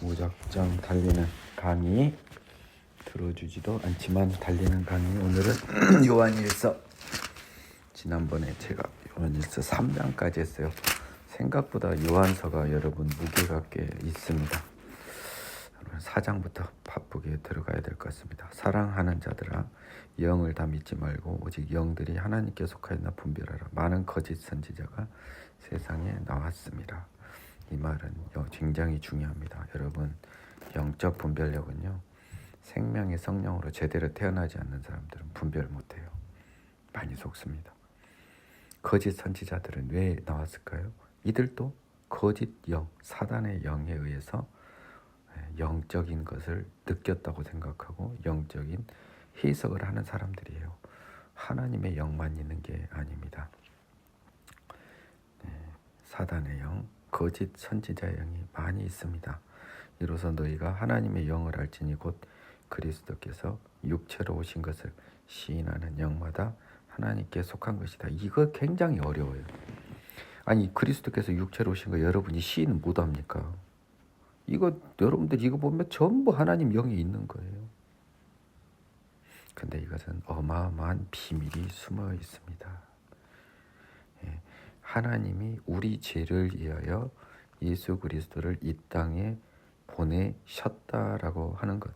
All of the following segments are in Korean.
무작정 달리는 강의, 들어주지도 않지만 달리는 강의. 오늘은 요한일서, 지난번에 제가 요한일서 3장까지 했어요. 생각보다 요한서가 여러분 무게가 꽤 있습니다. 4장부터 바쁘게 들어가야 될 것 같습니다. 사랑하는 자들아, 영을 다 믿지 말고 오직 영들이 하나님께 속하였나 분별하라. 많은 거짓 선지자가 세상에 나왔습니다. 이 말은 굉장히 중요합니다. 여러분, 영적 분별력은요, 생명의 성령으로 제대로 태어나지 않는 사람들은 분별 못해요. 많이 속습니다. 거짓 선지자들은 왜 나왔을까요? 이들도 거짓 영, 사단의 영에 의해서 영적인 것을 느꼈다고 생각하고 영적인 해석을 하는 사람들이에요. 하나님의 영만 있는 게 아닙니다. 사단의 영, 거짓 선지자의 영이 많이 있습니다. 이로써 너희가 하나님의 영을 알지니 곧 그리스도께서 육체로 오신 것을 시인하는 영마다 하나님께 속한 것이다. 이거 굉장히 어려워요. 아니, 그리스도께서 육체로 오신 거 여러분이 시인 못합니까? 이거 여러분들 이거 보면 전부 하나님 영이 있는 거예요. 근데 이것은 어마어마한 비밀이 숨어 있습니다. 하나님이 우리 죄를 위하여 예수 그리스도를 이 땅에 보내셨다라고 하는 것.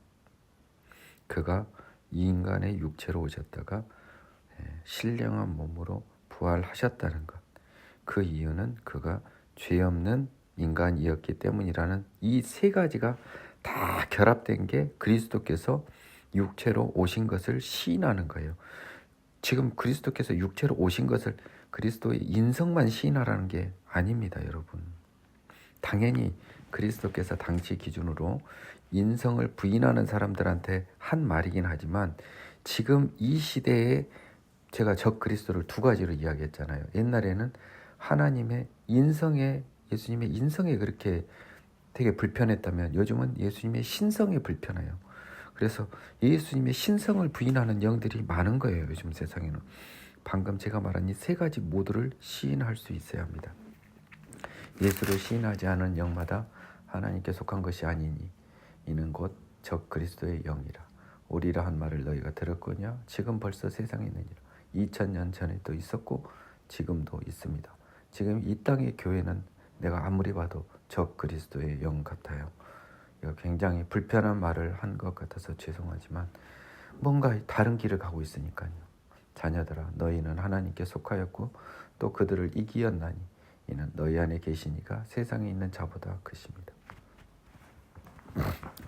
그가 인간의 육체로 오셨다가 신령한 몸으로 부활하셨다는 것. 그 이유는 그가 죄 없는 인간이었기 때문이라는 이 세 가지가 다 결합된 게 그리스도께서 육체로 오신 것을 시인하는 거예요. 지금 그리스도께서 육체로 오신 것을 그리스도의 인성만 시인하라는 게 아닙니다, 여러분. 당연히 그리스도께서 당시 기준으로 인성을 부인하는 사람들한테 한 말이긴 하지만 지금 이 시대에 제가 적 그리스도를 두 가지로 이야기했잖아요. 옛날에는 하나님의 인성에, 예수님의 인성에 그렇게 되게 불편했다면 요즘은 예수님의 신성에 불편해요. 그래서 예수님의 신성을 부인하는 영들이 많은 거예요, 요즘 세상에는. 방금 제가 말한 이 세 가지 모두를 시인할 수 있어야 합니다. 예수를 시인하지 않은 영마다 하나님께 속한 것이 아니니 이는 곧 적 그리스도의 영이라. 오리라 한 말을 너희가 들었거냐? 지금 벌써 세상에 있느니라. 2000년 전에 또 있었고 지금도 있습니다. 지금 이 땅의 교회는 내가 아무리 봐도 적 그리스도의 영 같아요. 이거 굉장히 불편한 말을 한 것 같아서 죄송하지만 뭔가 다른 길을 가고 있으니까요. 자녀들아, 너희는 하나님께 속하였고 또 그들을 이기었나니 이는 너희 안에 계시니가 세상에 있는 자보다 크십니다.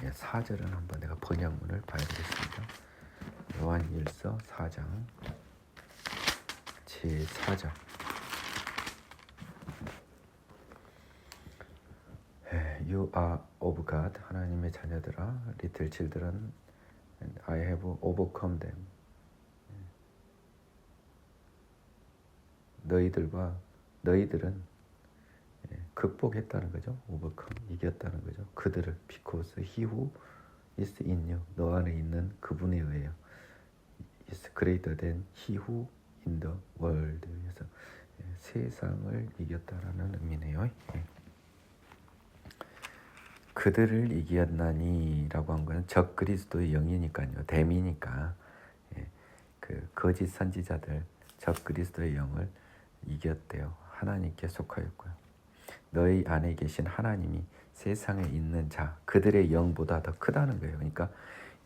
4절은 한번 내가 번역문을 봐야 되겠습니다. 요한일서 4장 제4절. You are of God, 하나님의 자녀들아, little children, and I have overcome them. 너희들은 극복했다는 거죠. overcome, 이겼다는 거죠. 그들을, because he who is in you, 너 안에 있는 그분에 의해요. is greater than he who in the world. 그래서 세상을 이겼다라는 의미네요. 그들을 이겼나니라고 한 거는 적 그리스도의 영이니까요. 댐이니까 그 거짓 선지자들 적 그리스도의 영을 이겼대요. 하나님께 속하였고요. 너희 안에 계신 하나님이 세상에 있는 자, 그들의 영보다 더 크다는 거예요. 그러니까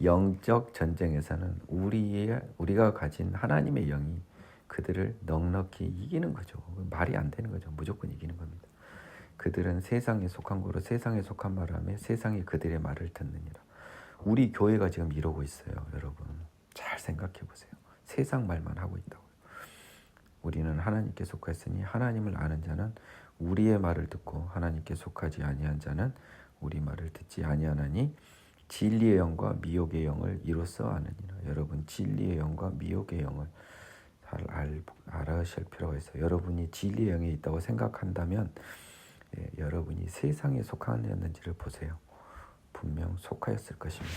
영적 전쟁에서는 우리가 가진 하나님의 영이 그들을 넉넉히 이기는 거죠. 말이 안 되는 거죠. 무조건 이기는 겁니다. 그들은 세상에 속한 거로 세상에 속한 말을 하며 세상이 그들의 말을 듣느니라. 우리 교회가 지금 이러고 있어요. 여러분 잘 생각해 보세요. 세상 말만 하고 있다고요. 우리는 하나님께 속했으니 하나님을 아는 자는 우리의 말을 듣고 하나님께 속하지 아니한 자는 우리 말을 듣지 아니하나니 진리의 영과 미혹의 영을 이로써 아느니라. 여러분, 진리의 영과 미혹의 영을 잘 알아실 필요가 있어요. 여러분이 진리의 영에 있다고 생각한다면 여러분이 세상에 속하였는지를 보세요. 분명 속하였을 것입니다.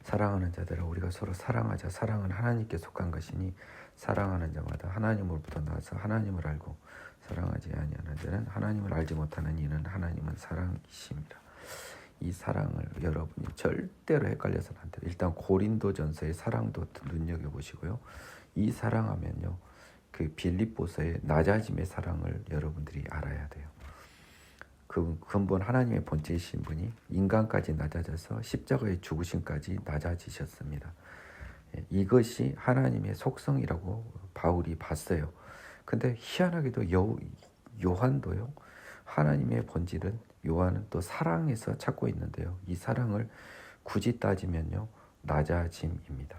사랑하는 자들아, 우리가 서로 사랑하자. 사랑은 하나님께 속한 것이니 사랑하는 자마다 하나님으로부터 나와서 하나님을 알고 사랑하지 아니하는 자는 하나님을 알지 못하는 이는 하나님은 사랑이십니다. 이 사랑을 여러분이 절대로 헷갈려서는 안 돼요. 일단 고린도전서의 사랑도 눈여겨보시고요. 이 사랑하면요, 그 빌립보서의 낮아짐의 사랑을 여러분들이 알아야 돼요. 그 근본 하나님의 본체이신 분이 인간까지 낮아져서 십자가의 죽으심까지 낮아지셨습니다. 이것이 하나님의 속성이라고 바울이 봤어요. 근데 희한하게도 요한도요, 하나님의 본질은 요한은 또 사랑에서 찾고 있는데요. 이 사랑을 굳이 따지면요, 낮아짐입니다.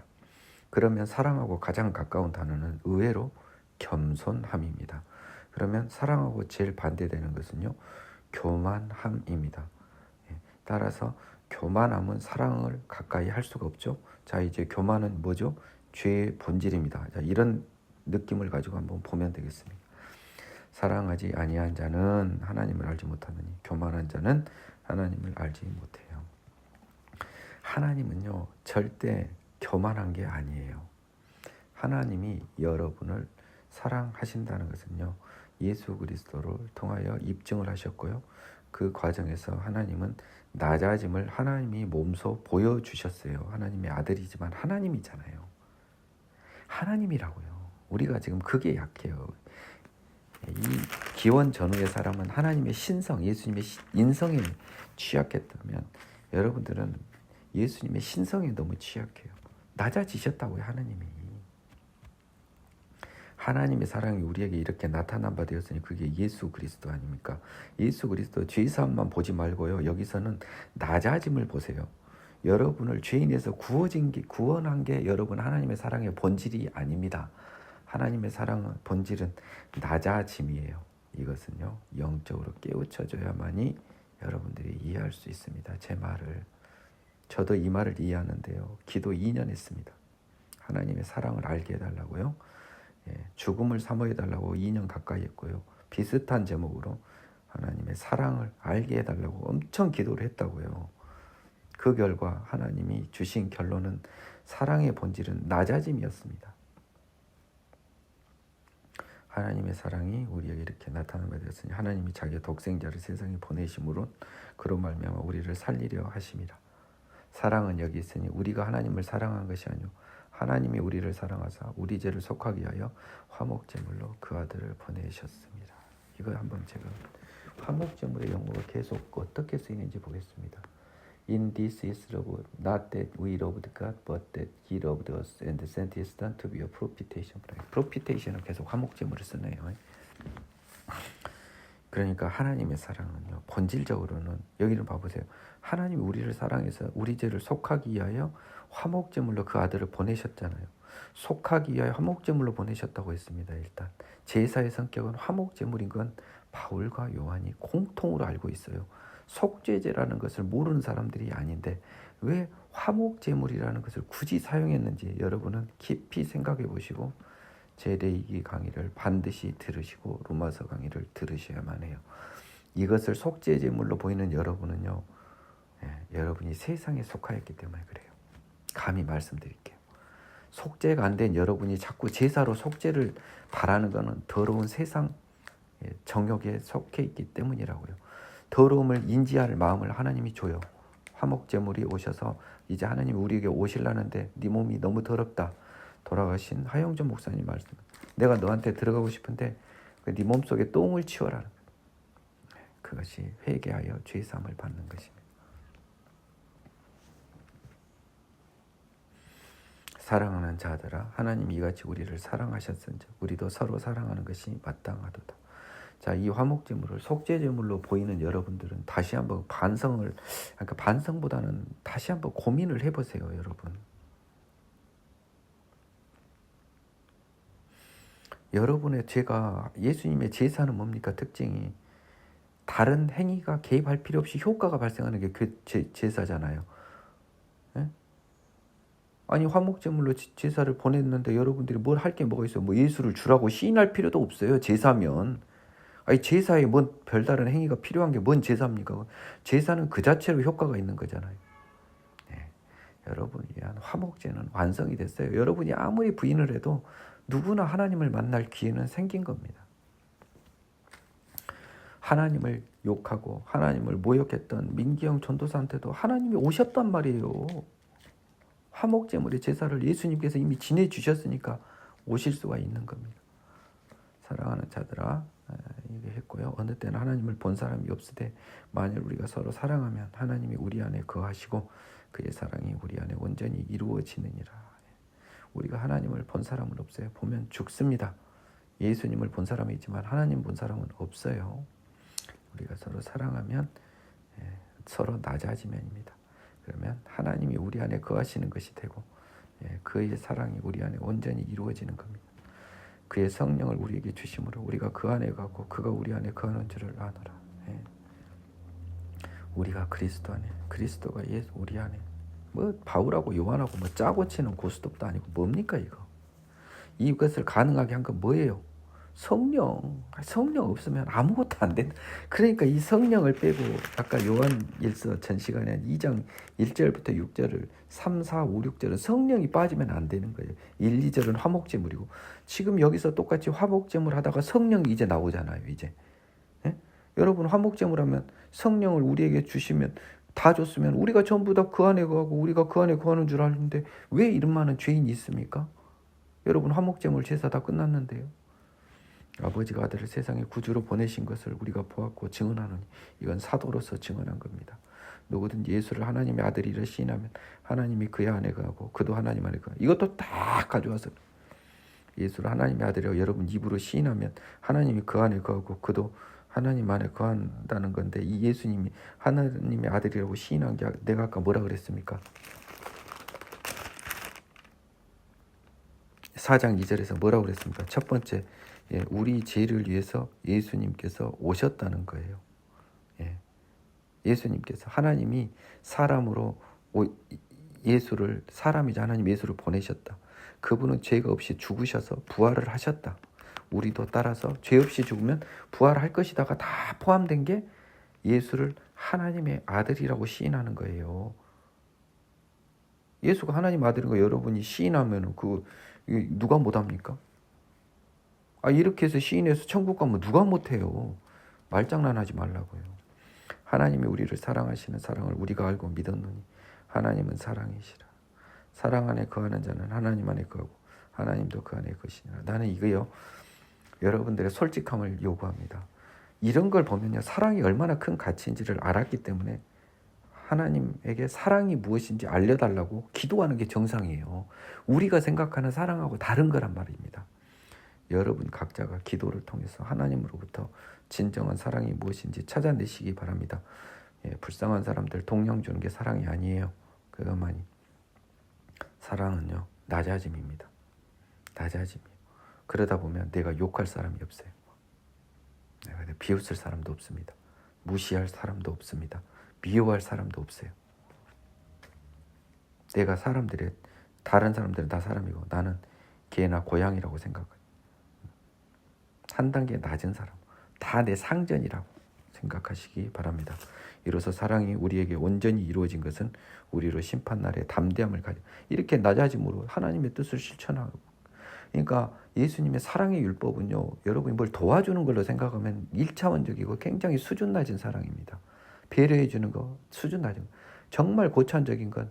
그러면 사랑하고 가장 가까운 단어는 의외로 겸손함입니다. 그러면 사랑하고 제일 반대되는 것은요, 교만함입니다. 따라서 교만함은 사랑을 가까이 할 수가 없죠. 자, 이제 교만은 뭐죠? 죄의 본질입니다. 자, 이런 느낌을 가지고 한번 보면 되겠습니다. 사랑하지 아니한 자는 하나님을 알지 못하느니 교만한 자는 하나님을 알지 못해요. 하나님은요, 절대 교만한 게 아니에요. 하나님이 여러분을 사랑하신다는 것은요, 예수 그리스도를 통하여 입증을 하셨고요. 그 과정에서 하나님은 낮아짐을 하나님이 몸소 보여주셨어요. 하나님의 아들이지만 하나님이잖아요. 하나님이라고요. 우리가 지금 그게 약해요. 이 기원 전후의 사람은 하나님의 신성, 예수님의 인성에 취약했다면 여러분들은 예수님의 신성에 너무 취약해요. 낮아지셨다고요, 하나님이. 하나님의 사랑이 우리에게 이렇게 나타난 바 되었으니 그게 예수 그리스도 아닙니까? 예수 그리스도 죄사함만 보지 말고요, 여기서는 낮아짐을 보세요. 여러분을 죄인에서 구원한 게 여러분 하나님의 사랑의 본질이 아닙니다. 하나님의 사랑의 본질은 낮아짐이에요. 이것은요, 영적으로 깨우쳐져야만이 여러분들이 이해할 수 있습니다. 제 말을. 저도 이 말을 이해하는데요, 기도 2년 했습니다. 하나님의 사랑을 알게 해달라고요. 죽음을 사모해달라고 2년 가까이 했고요. 비슷한 제목으로 하나님의 사랑을 알게 해달라고 엄청 기도를 했다고요. 그 결과 하나님이 주신 결론은 사랑의 본질은 낮아짐이었습니다. 하나님의 사랑이 우리에게 이렇게 나타나게 되었으니 하나님이 자기의 독생자를 세상에 보내심으로 그로 말미암아 우리를 살리려 하심이라. 사랑은 여기 있으니 우리가 하나님을 사랑한 것이 아니요 하나님이 우리를 사랑하사 우리 죄를 속하기 위하여 화목제물로 그 아들을 보내셨습니다. 이거 한번 제가 화목제물의 용어가 계속 어떻게 쓰이는지 보겠습니다. In this is love, not that we loved God, but that He loved us and sent His Son to be a propitiation. propitiation은 계속 화목제물을 쓰네요. 그러니까 하나님의 사랑은요, 본질적으로는 여기를 봐보세요. 하나님이 우리를 사랑해서 우리 죄를 속하기 위하여 화목제물로 그 아들을 보내셨잖아요. 속하기 위하여 화목제물로 보내셨다고 했습니다. 일단 제사의 성격은 화목제물인 건 바울과 요한이 공통으로 알고 있어요. 속죄제라는 것을 모르는 사람들이 아닌데 왜 화목제물이라는 것을 굳이 사용했는지 여러분은 깊이 생각해 보시고 제 레이기 강의를 반드시 들으시고 로마서 강의를 들으셔야만 해요. 이것을 속죄제물로 보이는 여러분은요, 여러분이 세상에 속하였기 때문에 그래요. 감히 말씀드릴게요. 속죄가 안 된 여러분이 자꾸 제사로 속죄를 바라는 것은 더러운 세상 정욕에 속해 있기 때문이라고요. 더러움을 인지할 마음을 하나님이 줘요. 화목제물이 오셔서 이제 하나님이 우리에게 오시려는데 네 몸이 너무 더럽다. 돌아가신 하영준 목사님 말씀. 내가 너한테 들어가고 싶은데 네 몸속에 똥을 치워라. 그것이 회개하여 죄사함을 받는 것입니다. 사랑하는 자들아, 하나님이 이같이 우리를 사랑하셨은즉 우리도 서로 사랑하는 것이 마땅하도다. 자, 이 화목제물을 속죄제물로 보이는 여러분들은 다시 한번 그러니까 반성보다는 다시 한번 고민을 해보세요, 여러분. 여러분의 죄가, 예수님의 제사는 뭡니까? 특징이 다른 행위가 개입할 필요 없이 효과가 발생하는 게 그 제사잖아요. 예? 아니 화목제물로 제사를 보냈는데 여러분들이 뭘 할 게 뭐가 있어요? 뭐 예수를 주라고 시인할 필요도 없어요. 제사면. 아니 제사에 뭔 별다른 행위가 필요한 게 뭔 제사입니까? 제사는 그 자체로 효과가 있는 거잖아요. 네. 여러분을 위한 화목제는 완성이 됐어요. 여러분이 아무리 부인을 해도 누구나 하나님을 만날 기회는 생긴 겁니다. 하나님을 욕하고 하나님을 모욕했던 민기영 전도사한테도 하나님이 오셨단 말이에요. 화목제물의 제사를 예수님께서 이미 지내주셨으니까 오실 수가 있는 겁니다. 사랑하는 자들아, 얘기했고요. 어느 때는 하나님을 본 사람이 없으되 만일 우리가 서로 사랑하면 하나님이 우리 안에 거하시고 그의 사랑이 우리 안에 온전히 이루어지느니라. 우리가 하나님을 본 사람은 없어요. 보면 죽습니다. 예수님을 본 사람이 있지만 하나님 본 사람은 없어요. 우리가 서로 사랑하면 서로 낮아지면입니다. 그러면 하나님이 우리 안에 거하시는 것이 되고 그의 사랑이 우리 안에 온전히 이루어지는 겁니다. 그의 성령을 우리에게 주심으로 우리가 그 안에 가고 그가 우리 안에 거하는 줄을 아노라. 우리가 그리스도 안에, 그리스도가 예수 우리 안에. 뭐 바울하고 요한하고 뭐 짜고 치는 고스톱도 아니고 뭡니까 이거? 이것을 가능하게 한 건 뭐예요? 성령 없으면 아무것도 안 된다. 그러니까 이 성령을 빼고 아까 요한일서 전 시간에 2장 1절부터 6절을 3, 4, 5, 6절은 성령이 빠지면 안 되는 거예요. 1, 2절은 화목제물이고 지금 여기서 똑같이 화목제물 하다가 성령이 이제 나오잖아요. 이제 여러분 화목제물 하면 성령을 우리에게 주시면 다 줬으면 우리가 전부 다 그 안에 거하고 우리가 그 안에 거하는 줄 아는데 왜 이런 많은 죄인이 있습니까? 여러분 화목제물 제사 다 끝났는데요. 아버지가 아들을 세상에 구주로 보내신 것을 우리가 보았고 증언하노니 이건 사도로서 증언한 겁니다. 누구든지 예수를 하나님의 아들이라 시인하면 하나님이 그의 안에 거하고 그도 하나님 안에 거하고 이것도 다 가져와서 예수를 하나님의 아들이라고 여러분 입으로 시인하면 하나님이 그 안에 거하고 그도 하나님 안에 거한다는 건데 이 예수님이 하나님의 아들이라고 시인한 게 내가 아까 뭐라 그랬습니까? 4장 2절에서 뭐라고 그랬습니까? 첫 번째 우리 죄를 위해서 예수님께서 오셨다는 거예요. 예수님께서 하나님이 사람으로 예수를 사람이자 하나님 예수를 보내셨다. 그분은 죄가 없이 죽으셔서 부활을 하셨다. 우리도 따라서 죄 없이 죽으면 부활할 것이다가 다 포함된 게 예수를 하나님의 아들이라고 시인하는 거예요. 예수가 하나님 아들인 거 여러분이 시인하면 그 누가 못합니까? 이렇게 해서 시인해서 천국 가면 누가 못해요. 말장난하지 말라고요. 하나님이 우리를 사랑하시는 사랑을 우리가 알고 믿었노니 하나님은 사랑이시라. 사랑 안에 거하는 자는 하나님 안에 거하고 하나님도 그 안에 거시니라. 나는 이거요. 여러분들의 솔직함을 요구합니다. 이런 걸 보면요. 사랑이 얼마나 큰 가치인지를 알았기 때문에 하나님에게 사랑이 무엇인지 알려달라고 기도하는 게 정상이에요. 우리가 생각하는 사랑하고 다른 거란 말입니다. 여러분 각자가 기도를 통해서 하나님으로부터 진정한 사랑이 무엇인지 찾아내시기 바랍니다. 불쌍한 사람들 동양 주는 게 사랑이 아니에요. 그것만이. 사랑은요. 낮아짐입니다. 낮아짐이에요. 그러다 보면 내가 욕할 사람이 없어요. 내가 비웃을 사람도 없습니다. 무시할 사람도 없습니다. 미워할 사람도 없어요. 내가 다른 사람들은 다 사람이고 나는 개나 고양이라고 생각해요. 한 단계 낮은 사람, 다 내 상전이라고 생각하시기 바랍니다. 이로써 사랑이 우리에게 온전히 이루어진 것은 우리로 심판날에 담대함을 가져 이렇게 낮아짐으로 하나님의 뜻을 실천하고 그러니까 예수님의 사랑의 율법은요. 여러분이 뭘 도와주는 걸로 생각하면 1차원적이고 굉장히 수준 낮은 사랑입니다. 배려해 주는 거 수준 낮은 거. 정말 고차원적인 건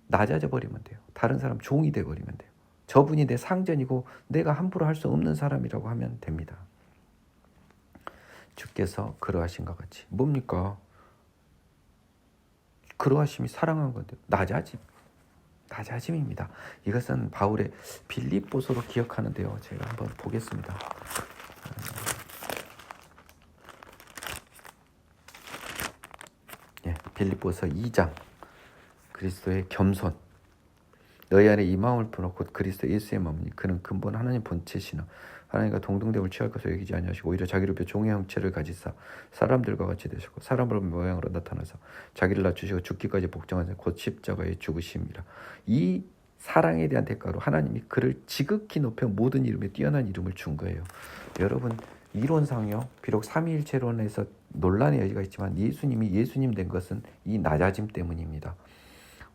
낮아져 버리면 돼요. 다른 사람 종이 돼 버리면 돼요. 저분이 내 상전이고 내가 함부로 할 수 없는 사람이라고 하면 됩니다. 주께서 그러하신 것 같이 뭡니까? 그러하심이 사랑한 건데 낮아짐입니다. 이것은 바울의 빌립보서로 기억하는데요. 제가 한번 보겠습니다. 빌립보서 2장 그리스도의 겸손 너희 안에 이 마음을 품어 곧 그리스도 예수의 마음이니 그는 근본 하나님 본체시나 하나님과 동등됨을 취할 것을 여기지 아니하시고 오히려 자기를 비워 종의 형체를 가지사 사람들과 같이 되셨고 사람으로 모양으로 나타나서 자기를 낮추시고 죽기까지 복종하사 곧 십자가에 죽으심이라. 이 사랑에 대한 대가로 하나님이 그를 지극히 높여 모든 이름에 뛰어난 이름을 준 거예요. 여러분 이론상요. 비록 삼위일체론에서 논란의 여지가 있지만 예수님이 예수님 된 것은 이 낮아짐 때문입니다.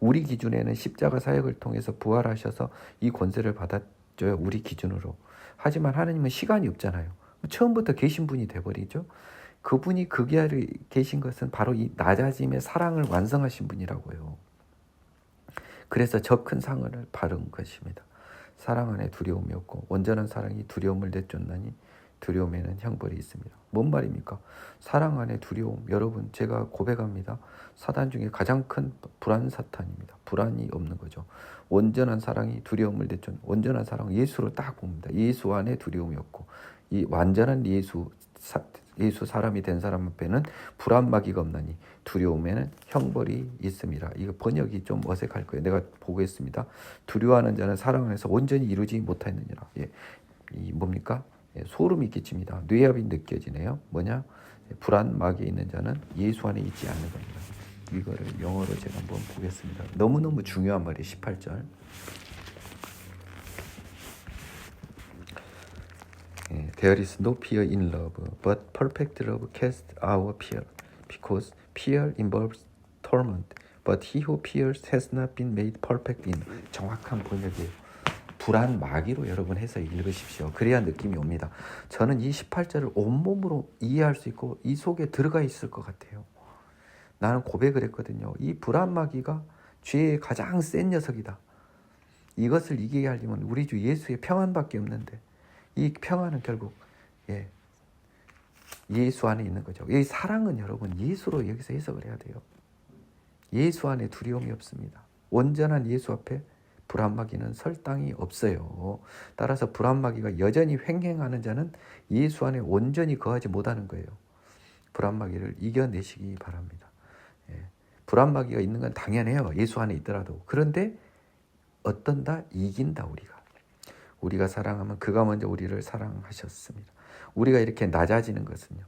우리 기준에는 십자가 사역을 통해서 부활하셔서 이 권세를 받았죠. 우리 기준으로. 하지만 하나님은 시간이 없잖아요. 처음부터 계신 분이 돼버리죠. 그분이 그 자리에 계신 것은 바로 이 낮아짐의 사랑을 완성하신 분이라고요. 그래서 저 큰 상을 받은 것입니다. 사랑 안에 두려움이 없고 온전한 사랑이 두려움을 내쫓나니 두려움에는 형벌이 있습니다. 뭔 말입니까? 사랑 안에 두려움. 여러분, 제가 고백합니다. 사단 중에 가장 큰 불안 사탄입니다. 불안이 없는 거죠. 온전한 사랑이 두려움을 내쫓는, 온전한 사랑은 예수로 딱 봅니다. 예수 안에 두려움이 없고 이 완전한 예수 사람이 된 사람 앞에는 불안마귀가 없나니 두려움에는 형벌이 있습니다. 이거 번역이 좀 어색할 거예요. 내가 보겠습니다. 두려워하는 자는 사랑 안에서 온전히 이루지 못하느니라. 예. 이 뭡니까? 예, 소름이 끼칩니다. 뇌압이 느껴지네요. 뭐냐? 불안마귀에 있는 자는 예수 안에 있지 않는 겁니다. 이거를 영어로 제가 한번 보겠습니다. 너무너무 중요한 말이에요. 18절. There is no fear in love, but perfect love casts out fear, because fear involves torment. But he who fears has not been made perfect in. 정확한 번역이에요. 불안 마귀로 여러분 해서 읽으십시오. 그래야 느낌이 옵니다. 저는 이 18절을 온몸으로 이해할 수 있고 이 속에 들어가 있을 것 같아요. 나는 고백을 했거든요. 이 불안 마귀가 죄의 가장 센 녀석이다. 이것을 이기게 하려면 우리 주 예수의 평안밖에 없는데 이 평안은 결국 예수 안에 있는 거죠. 이 사랑은 여러분 예수로 여기서 해석을 해야 돼요. 예수 안에 두려움이 없습니다. 온전한 예수 앞에 불안마귀는 설 땅이 없어요. 따라서 불안마귀가 여전히 횡행하는 자는 예수 안에 온전히 거하지 못하는 거예요. 불안마귀를 이겨내시기 바랍니다. 불안마귀가 있는 건 당연해요. 예수 안에 있더라도. 그런데 어떤다? 이긴다 우리가 사랑하면 그가 먼저 우리를 사랑하셨습니다. 우리가 이렇게 낮아지는 것은요.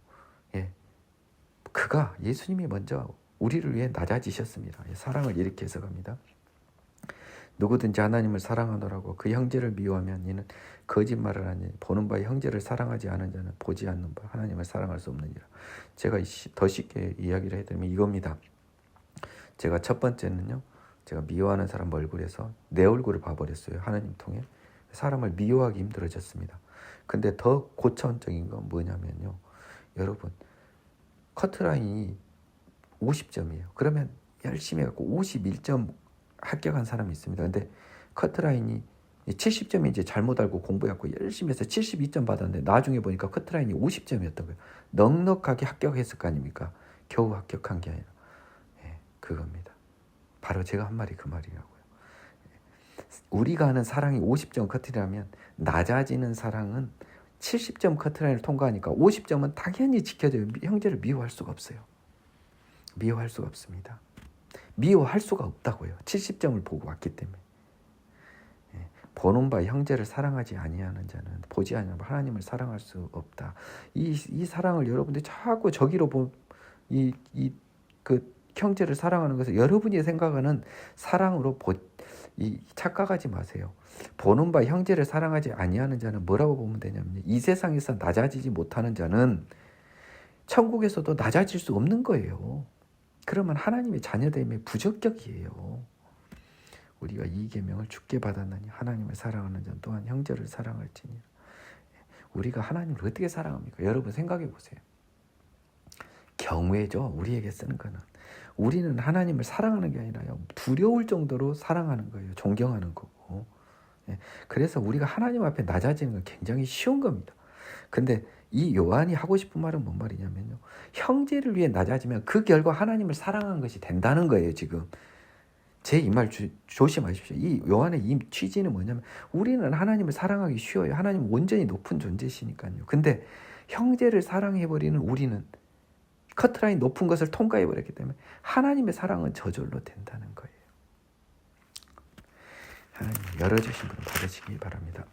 그가 예수님이 먼저 우리를 위해 낮아지셨습니다. 사랑을 이렇게 해석합니다. 누구든지 하나님을 사랑하노라고 그 형제를 미워하면 이는 거짓말을 하니 보는 바에 형제를 사랑하지 않은 자는 보지 않는 바 하나님을 사랑할 수 없느니라. 제가 더 쉽게 이야기를 해드리면 이겁니다. 제가 첫 번째는요. 제가 미워하는 사람 얼굴에서 내 얼굴을 봐버렸어요. 하나님 통해. 사람을 미워하기 힘들어졌습니다. 근데 더 고차원적인 건 뭐냐면요. 여러분 커트라인이 50점이에요. 그러면 열심히 해갖고 51점 합격한 사람이 있습니다. 근데 커트라인이 70점이 이제 잘못 알고 공부해갖고 열심히 해서 72점 받았는데 나중에 보니까 커트라인이 50점이었던 거예요. 넉넉하게 합격했을 거 아닙니까? 겨우 합격한 게 아니라. 그겁니다. 바로 제가 한 말이 그 말이라고요. 우리가 하는 사랑이 50점 커트라면 낮아지는 사랑은 70점 커트라인을 통과하니까 50점은 당연히 지켜져요. 형제를 미워할 수가 없어요. 미워할 수가 없습니다. 미워할 수가 없다고요. 70점을 보고 왔기 때문에. 보는 바 형제를 사랑하지 아니하는 자는 보지 아니하는 하나님을 사랑할 수 없다. 이 사랑을 여러분들이 자꾸 저기로 그 형제를 사랑하는 것을 여러분이 생각하는 사랑으로 착각하지 마세요. 보는 바 형제를 사랑하지 아니하는 자는 뭐라고 보면 되냐면 이 세상에서 낮아지지 못하는 자는 천국에서도 낮아질 수 없는 거예요. 그러면 하나님의 자녀됨에 부적격이에요. 우리가 이 계명을 주께 받았나니 하나님을 사랑하는 자 또한 형제를 사랑할지니라. 우리가 하나님을 어떻게 사랑합니까? 여러분 생각해 보세요. 경외죠. 우리에게 쓰는 거는. 우리는 하나님을 사랑하는 게 아니라요. 두려울 정도로 사랑하는 거예요. 존경하는 거고. 그래서 우리가 하나님 앞에 낮아지는 건 굉장히 쉬운 겁니다. 근데 이 요한이 하고 싶은 말은 뭔 말이냐면요. 형제를 위해 낮아지면 그 결과 하나님을 사랑한 것이 된다는 거예요. 지금. 제 이 말 조심하십시오. 이 요한의 이 취지는 뭐냐면 우리는 하나님을 사랑하기 쉬워요. 하나님은 온전히 높은 존재시니까요. 근데 형제를 사랑해버리는 우리는 커트라인 높은 것을 통과해버렸기 때문에 하나님의 사랑은 저절로 된다는 거예요. 하나님 열어주신 분은 받으시기 바랍니다.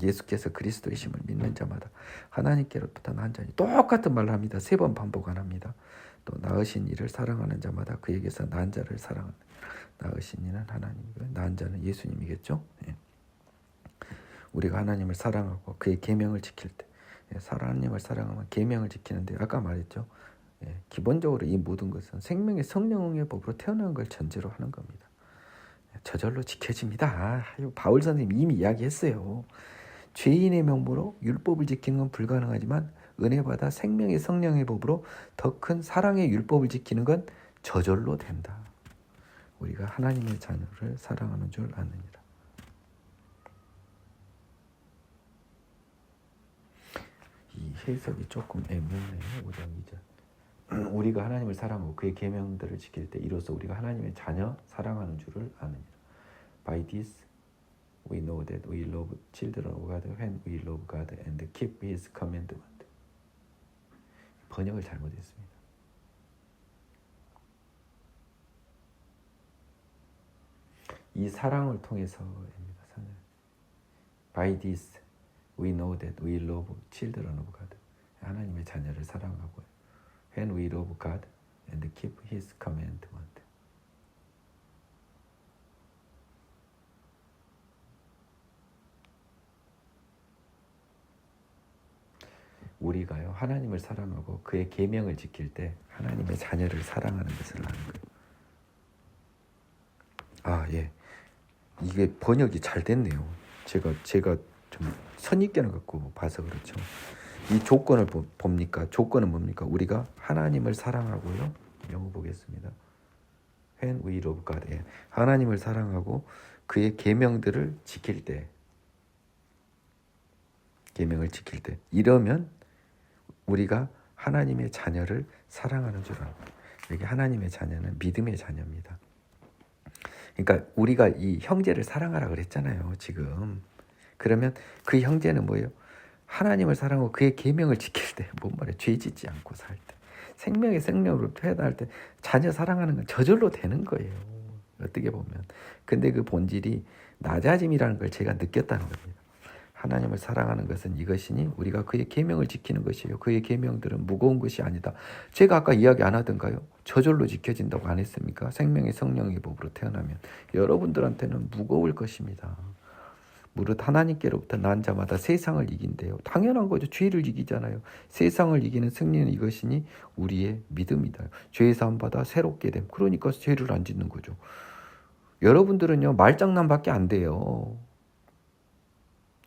예수께서 그리스도이심을 믿는 자마다 하나님께로부터 난 자니 똑같은 말을 합니다. 3번 반복 안 합니다. 또 낳으신 이를 사랑하는 자마다 그에게서 난 자를 사랑하는 낳으신 이는 하나님이고 난 자는 예수님이겠죠. 우리가 하나님을 사랑하고 그의 계명을 지킬 때 하나님을 사랑하면 계명을 지키는데 아까 말했죠. 기본적으로 이 모든 것은 생명의 성령의 법으로 태어난 걸 전제로 하는 겁니다. 저절로 지켜집니다. 바울 선생님이 이미 이야기했어요. 죄인의 명부로 율법을 지키는 건 불가능하지만 은혜 받아 생명의 성령의 법으로 더 큰 사랑의 율법을 지키는 건 저절로 된다. 우리가 하나님의 자녀를 사랑하는 줄 아느니라. 이 해석이 조금 애매해요. 5장 2절. 우리가 하나님을 사랑하고 그의 계명들을 지킬 때 이로써 우리가 하나님의 자녀 사랑하는 줄을 아느니라. By this we know that we love children of God when we love God and keep His commandment. 번역을 잘못했습니다. 이 사랑을 통해서입니다. By this we know that we love children of God. 하나님의 자녀를 사랑하고 when we love God and keep His commandment. 우리가요 하나님을 사랑하고 그의 계명을 지킬 때 하나님의 자녀를 사랑하는 것을 아는 거예요. 예, 이게 번역이 잘 됐네요. 제가 좀 선입견을 갖고 봐서 그렇죠. 이 조건을 봅니까? 조건은 뭡니까? 우리가 하나님을 사랑하고요. 영어 보겠습니다. When we love God. 하나님을 사랑하고 그의 계명들을 지킬 때, 계명을 지킬 때, 이러면 우리가 하나님의 자녀를 사랑하는 줄 알아요. 여기 하나님의 자녀는 믿음의 자녀입니다. 그러니까 우리가 이 형제를 사랑하라 그랬잖아요. 지금. 그러면 그 형제는 뭐예요? 하나님을 사랑하고 그의 계명을 지킬 때, 뭔 말이에요? 죄 짓지 않고 살 때, 생명의 생명으로 태어날 때 자녀 사랑하는 건 저절로 되는 거예요. 어떻게 보면. 근데 그 본질이 낮아짐이라는 걸 제가 느꼈다는 겁니다. 하나님을 사랑하는 것은 이것이니 우리가 그의 계명을 지키는 것이에요. 그의 계명들은 무거운 것이 아니다. 제가 아까 이야기 안 하던가요? 저절로 지켜진다고 안 했습니까? 생명의 성령의 법으로 태어나면 여러분들한테는 무거울 것입니다. 무릇 하나님께로부터 난 자마다 세상을 이긴대요. 당연한 거죠. 죄를 이기잖아요. 세상을 이기는 승리는 이것이니 우리의 믿음이다. 죄 사함 받아 새롭게 됨. 그러니까 죄를 안 짓는 거죠. 여러분들은요 말장난밖에 안 돼요.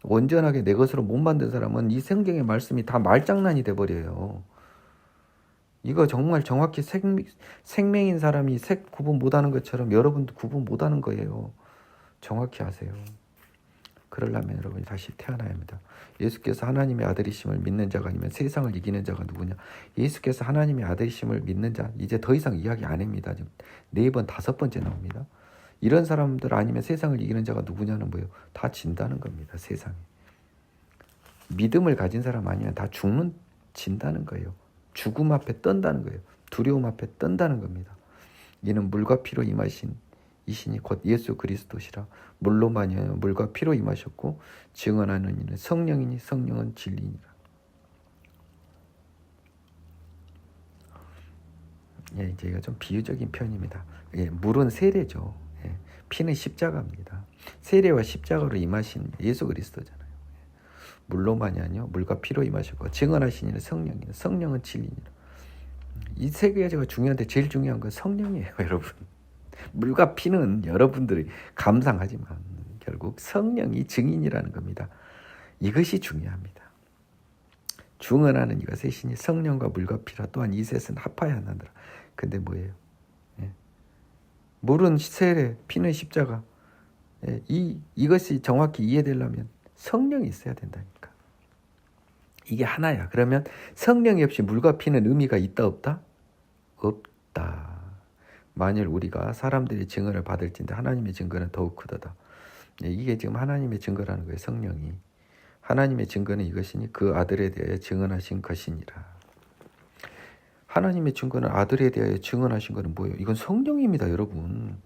온전하게 내 것으로 못 만든 사람은 이 성경의 말씀이 다 말장난이 돼버려요. 이거 정말 정확히 생명인 사람이 색 구분 못하는 것처럼 여러분도 구분 못하는 거예요. 정확히 아세요. 그러려면 여러분이 다시 태어나야 합니다. 예수께서 하나님의 아들이심을 믿는 자가 아니면 세상을 이기는 자가 누구냐? 예수께서 하나님의 아들이심을 믿는 자, 이제 더 이상 이야기 안 합니다. 지금 4번, 5번째 나옵니다. 이런 사람들 아니면 세상을 이기는 자가 누구냐는 뭐예요? 다 진다는 겁니다. 세상에. 믿음을 가진 사람 아니면 다 진다는 거예요. 죽음 앞에 떤다는 거예요. 두려움 앞에 떤다는 겁니다. 이는 물과 피로 임하신 이신이 곧 예수 그리스도시라. 물로만이 아니라 물과 피로 임하셨고 증언하는 이는 성령이니 성령은 진리니라. 이제 이거 좀 비유적인 표현입니다. 물은 세례죠. 피는 십자가입니다. 세례와 십자가로 임하신 예수 그리스도잖아요. 물로만이 아니요 물과 피로 임하셨고 증언하신 이는 성령이니 성령은 진리니라. 이 세 가지가 중요한데 제일 중요한 건 성령이에요. 여러분. 물과 피는 여러분들이 감상하지만 결국 성령이 증인이라는 겁니다. 이것이 중요합니다. 중언하는 이가 셋이니 성령과 물과 피라. 또한 이 셋은 합하여 하나더라. 근데 뭐예요? 물은 세례, 피는 십자가. 이것이 정확히 이해되려면 성령이 있어야 된다니까. 이게 하나야. 그러면 성령이 없이 물과 피는 의미가 있다 없다? 없다. 만일 우리가 사람들의 증언을 받을진데 하나님의 증거는 더욱 크도다. 이게 지금 하나님의 증거라는 거예요. 성령이. 하나님의 증거는 이것이니 그 아들에 대하여 증언하신 것이니라. 하나님의 증거는 아들에 대하여 증언하신 것은 뭐예요? 이건 성령입니다. 여러분.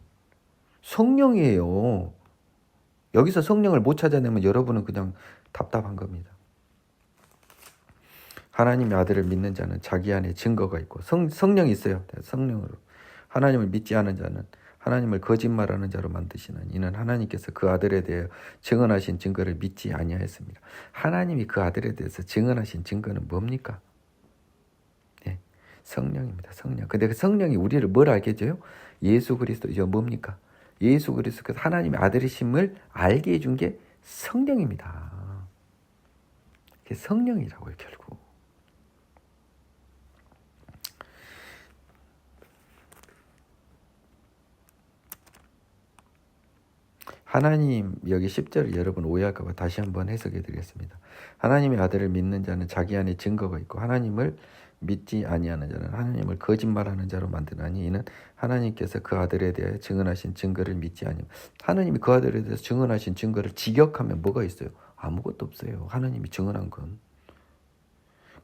성령이에요. 여기서 성령을 못 찾아내면 여러분은 그냥 답답한 겁니다. 하나님의 아들을 믿는 자는 자기 안에 증거가 있고 성령이 있어요. 성령으로. 하나님을 믿지 않은 자는 하나님을 거짓말하는 자로 만드시나니 이는 하나님께서 그 아들에 대해 증언하신 증거를 믿지 아니하였습니다. 하나님이 그 아들에 대해서 증언하신 증거는 뭡니까? 성령입니다. 성령. 근데 그 성령이 우리를 뭘 알게 해줘요? 예수 그리스도죠. 뭡니까? 예수 그리스도께서 하나님의 아들이심을 알게 해준 게 성령입니다. 그게 성령이라고요, 결국. 하나님 여기 10절 여러분 오해할까 봐 다시 한번 해석해 드리겠습니다. 하나님의 아들을 믿는 자는 자기 안에 증거가 있고 하나님을 믿지 아니하는 자는 하나님을 거짓말하는 자로 만드나니 이는 하나님께서 그 아들에 대하여 증언하신 증거를 믿지 아니하며 하나님이 그 아들에 대해서 증언하신 증거를 직역하면 뭐가 있어요? 아무것도 없어요. 하나님이 증언한 건.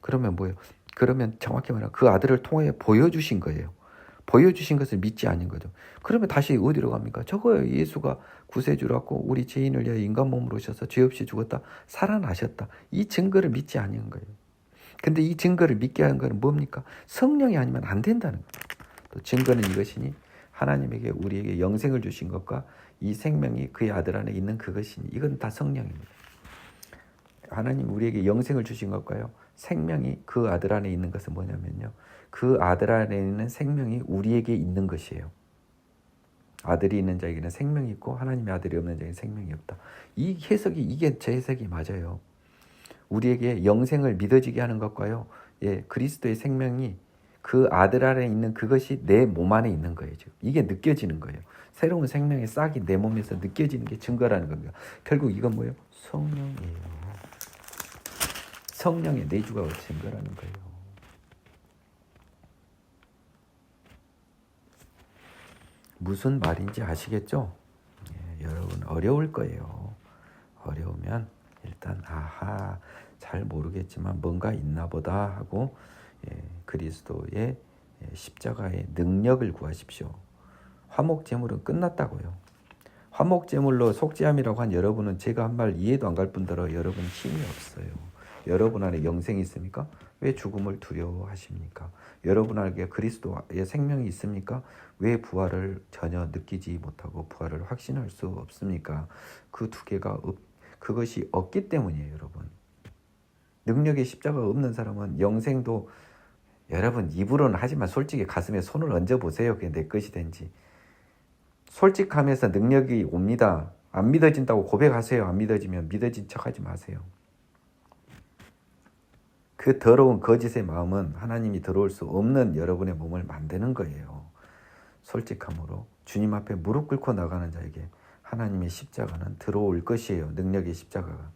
그러면 뭐예요? 그러면 정확히 말하면 그 아들을 통해 보여주신 거예요. 보여주신 것을 믿지 않은 거죠. 그러면 다시 어디로 갑니까? 저거요. 예수가 구세주라고 우리 죄인을 위하여 인간 몸으로 오셔서 죄 없이 죽었다. 살아나셨다. 이 증거를 믿지 않은 거예요. 근데 이 증거를 믿게 하는 것은 뭡니까? 성령이 아니면 안 된다는 거예요. 또 증거는 이것이니 하나님에게 우리에게 영생을 주신 것과 이 생명이 그의 아들 안에 있는 그것이니 이건 다 성령입니다. 하나님 우리에게 영생을 주신 것과요. 생명이 그 아들 안에 있는 것은 뭐냐면요. 그 아들 안에 있는 생명이 우리에게 있는 것이에요. 아들이 있는 자에게는 생명이 있고 하나님의 아들이 없는 자에게는 생명이 없다. 이 해석이 이게 제 해석이 맞아요. 우리에게 영생을 믿어지게 하는 것과요. 예, 그리스도의 생명이 그 아들 안에 있는 그것이 내 몸 안에 있는 거예요. 지금. 이게 느껴지는 거예요. 새로운 생명의 싹이 내 몸에서 느껴지는 게 증거라는 겁니다. 결국 이건 뭐예요? 성령이에요. 성령의 내주가 증거라는 거예요. 무슨 말인지 아시겠죠? 예, 여러분 어려울 거예요. 어려우면 일단 아하 잘 모르겠지만 뭔가 있나 보다 하고 그리스도의 십자가의 능력을 구하십시오. 화목제물은 끝났다고요. 화목제물로 속죄함이라고 한 여러분은 제가 한 말 이해도 안 갈 뿐더러 여러분 힘이 없어요. 여러분 안에 영생이 있습니까? 왜 죽음을 두려워하십니까? 여러분 안에 그리스도의 생명이 있습니까? 왜 부활을 전혀 느끼지 못하고 부활을 확신할 수 없습니까? 그 두 개가 그것이 없기 때문이에요, 여러분. 능력의 십자가가 없는 사람은 영생도 여러분 입으로는 하지만 솔직히 가슴에 손을 얹어보세요. 그게 내 것이 된지. 솔직하면서 능력이 옵니다. 안 믿어진다고 고백하세요. 안 믿어지면 믿어진 척하지 마세요. 그 더러운 거짓의 마음은 하나님이 들어올 수 없는 여러분의 몸을 만드는 거예요. 솔직함으로 주님 앞에 무릎 꿇고 나가는 자에게 하나님의 십자가는 들어올 것이에요. 능력의 십자가가.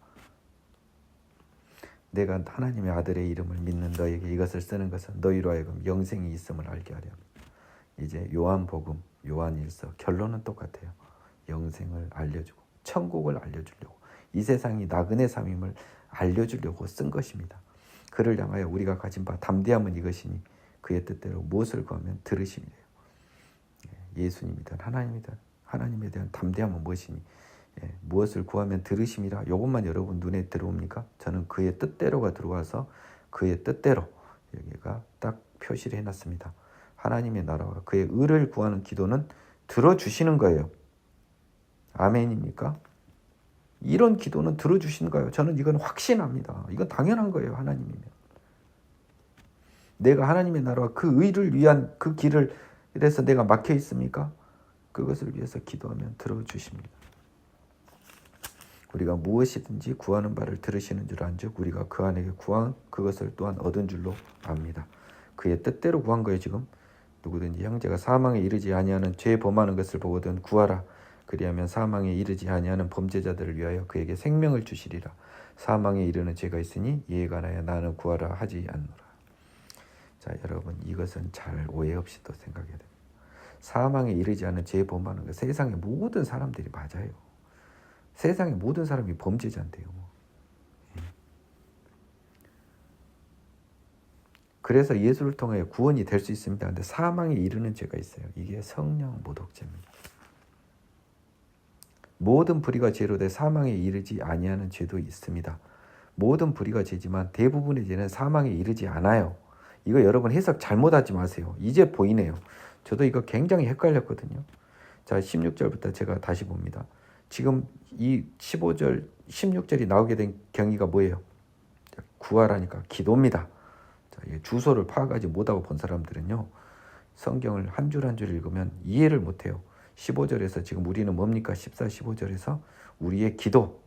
내가 하나님의 아들의 이름을 믿는 너에게 이것을 쓰는 것은 너희로 하여금 영생이 있음을 알게 하려 합니다. 이제 요한복음, 요한일서 결론은 똑같아요. 영생을 알려주고 천국을 알려주려고 이 세상이 나그네 삶임을 알려주려고 쓴 것입니다. 그를 향하여 우리가 가진 바 담대함은 이것이니 그의 뜻대로 무엇을 구하면 들으심이래요. 예수님이든 하나님이든 하나님에 대한 담대함은 무엇이니 무엇을 구하면 들으심이라. 이것만 여러분 눈에 들어옵니까? 저는 그의 뜻대로가 들어와서 그의 뜻대로 여기가 딱 표시를 해놨습니다. 하나님의 나라와 그의 의를 구하는 기도는 들어주시는 거예요. 아멘입니까? 이런 기도는 들어주시는 거예요. 저는 이건 확신합니다. 이건 당연한 거예요. 하나님이면. 내가 하나님의 나라와 그 의를 위한 그 길을 이래서 내가 막혀 있습니까? 그것을 위해서 기도하면 들어주십니다. 우리가 무엇이든지 구하는 바를 들으시는 줄 안즉 우리가 그 안에 구한 그것을 또한 얻은 줄로 압니다. 그의 뜻대로 구한 거예요. 지금 누구든지 형제가 사망에 이르지 아니하는 죄 범하는 것을 보거든 구하라. 그리하면 사망에 이르지 아니하는 범죄자들을 위하여 그에게 생명을 주시리라. 사망에 이르는 죄가 있으니 이에 관하여 나는 구하라 하지 않노라. 자, 여러분 이것은 잘 오해 없이 또 생각해야 됩니다. 사망에 이르지 않은 죄 범하는 것, 세상의 모든 사람들이 맞아요. 세상의 모든 사람이 범죄자인데요. 그래서 예수를 통하여 구원이 될 수 있습니다. 그런데 사망에 이르는 죄가 있어요. 이게 성령 모독죄입니다. 모든 불의가 죄로 돼 사망에 이르지 아니하는 죄도 있습니다. 모든 불의가 죄지만 대부분의 죄는 사망에 이르지 않아요. 이거 여러분 해석 잘못하지 마세요. 이제 보이네요. 저도 이거 굉장히 헷갈렸거든요. 자, 16절부터 제가 다시 봅니다. 지금 이 15절, 16절이 나오게 된 경위가 뭐예요? 구하라니까 기도입니다. 자, 주소를 파악하지 못하고 본 사람들은요. 성경을 한 줄 한 줄 읽으면 이해를 못해요. 15절에서 지금 우리는 뭡니까? 14, 15절에서 우리의 기도,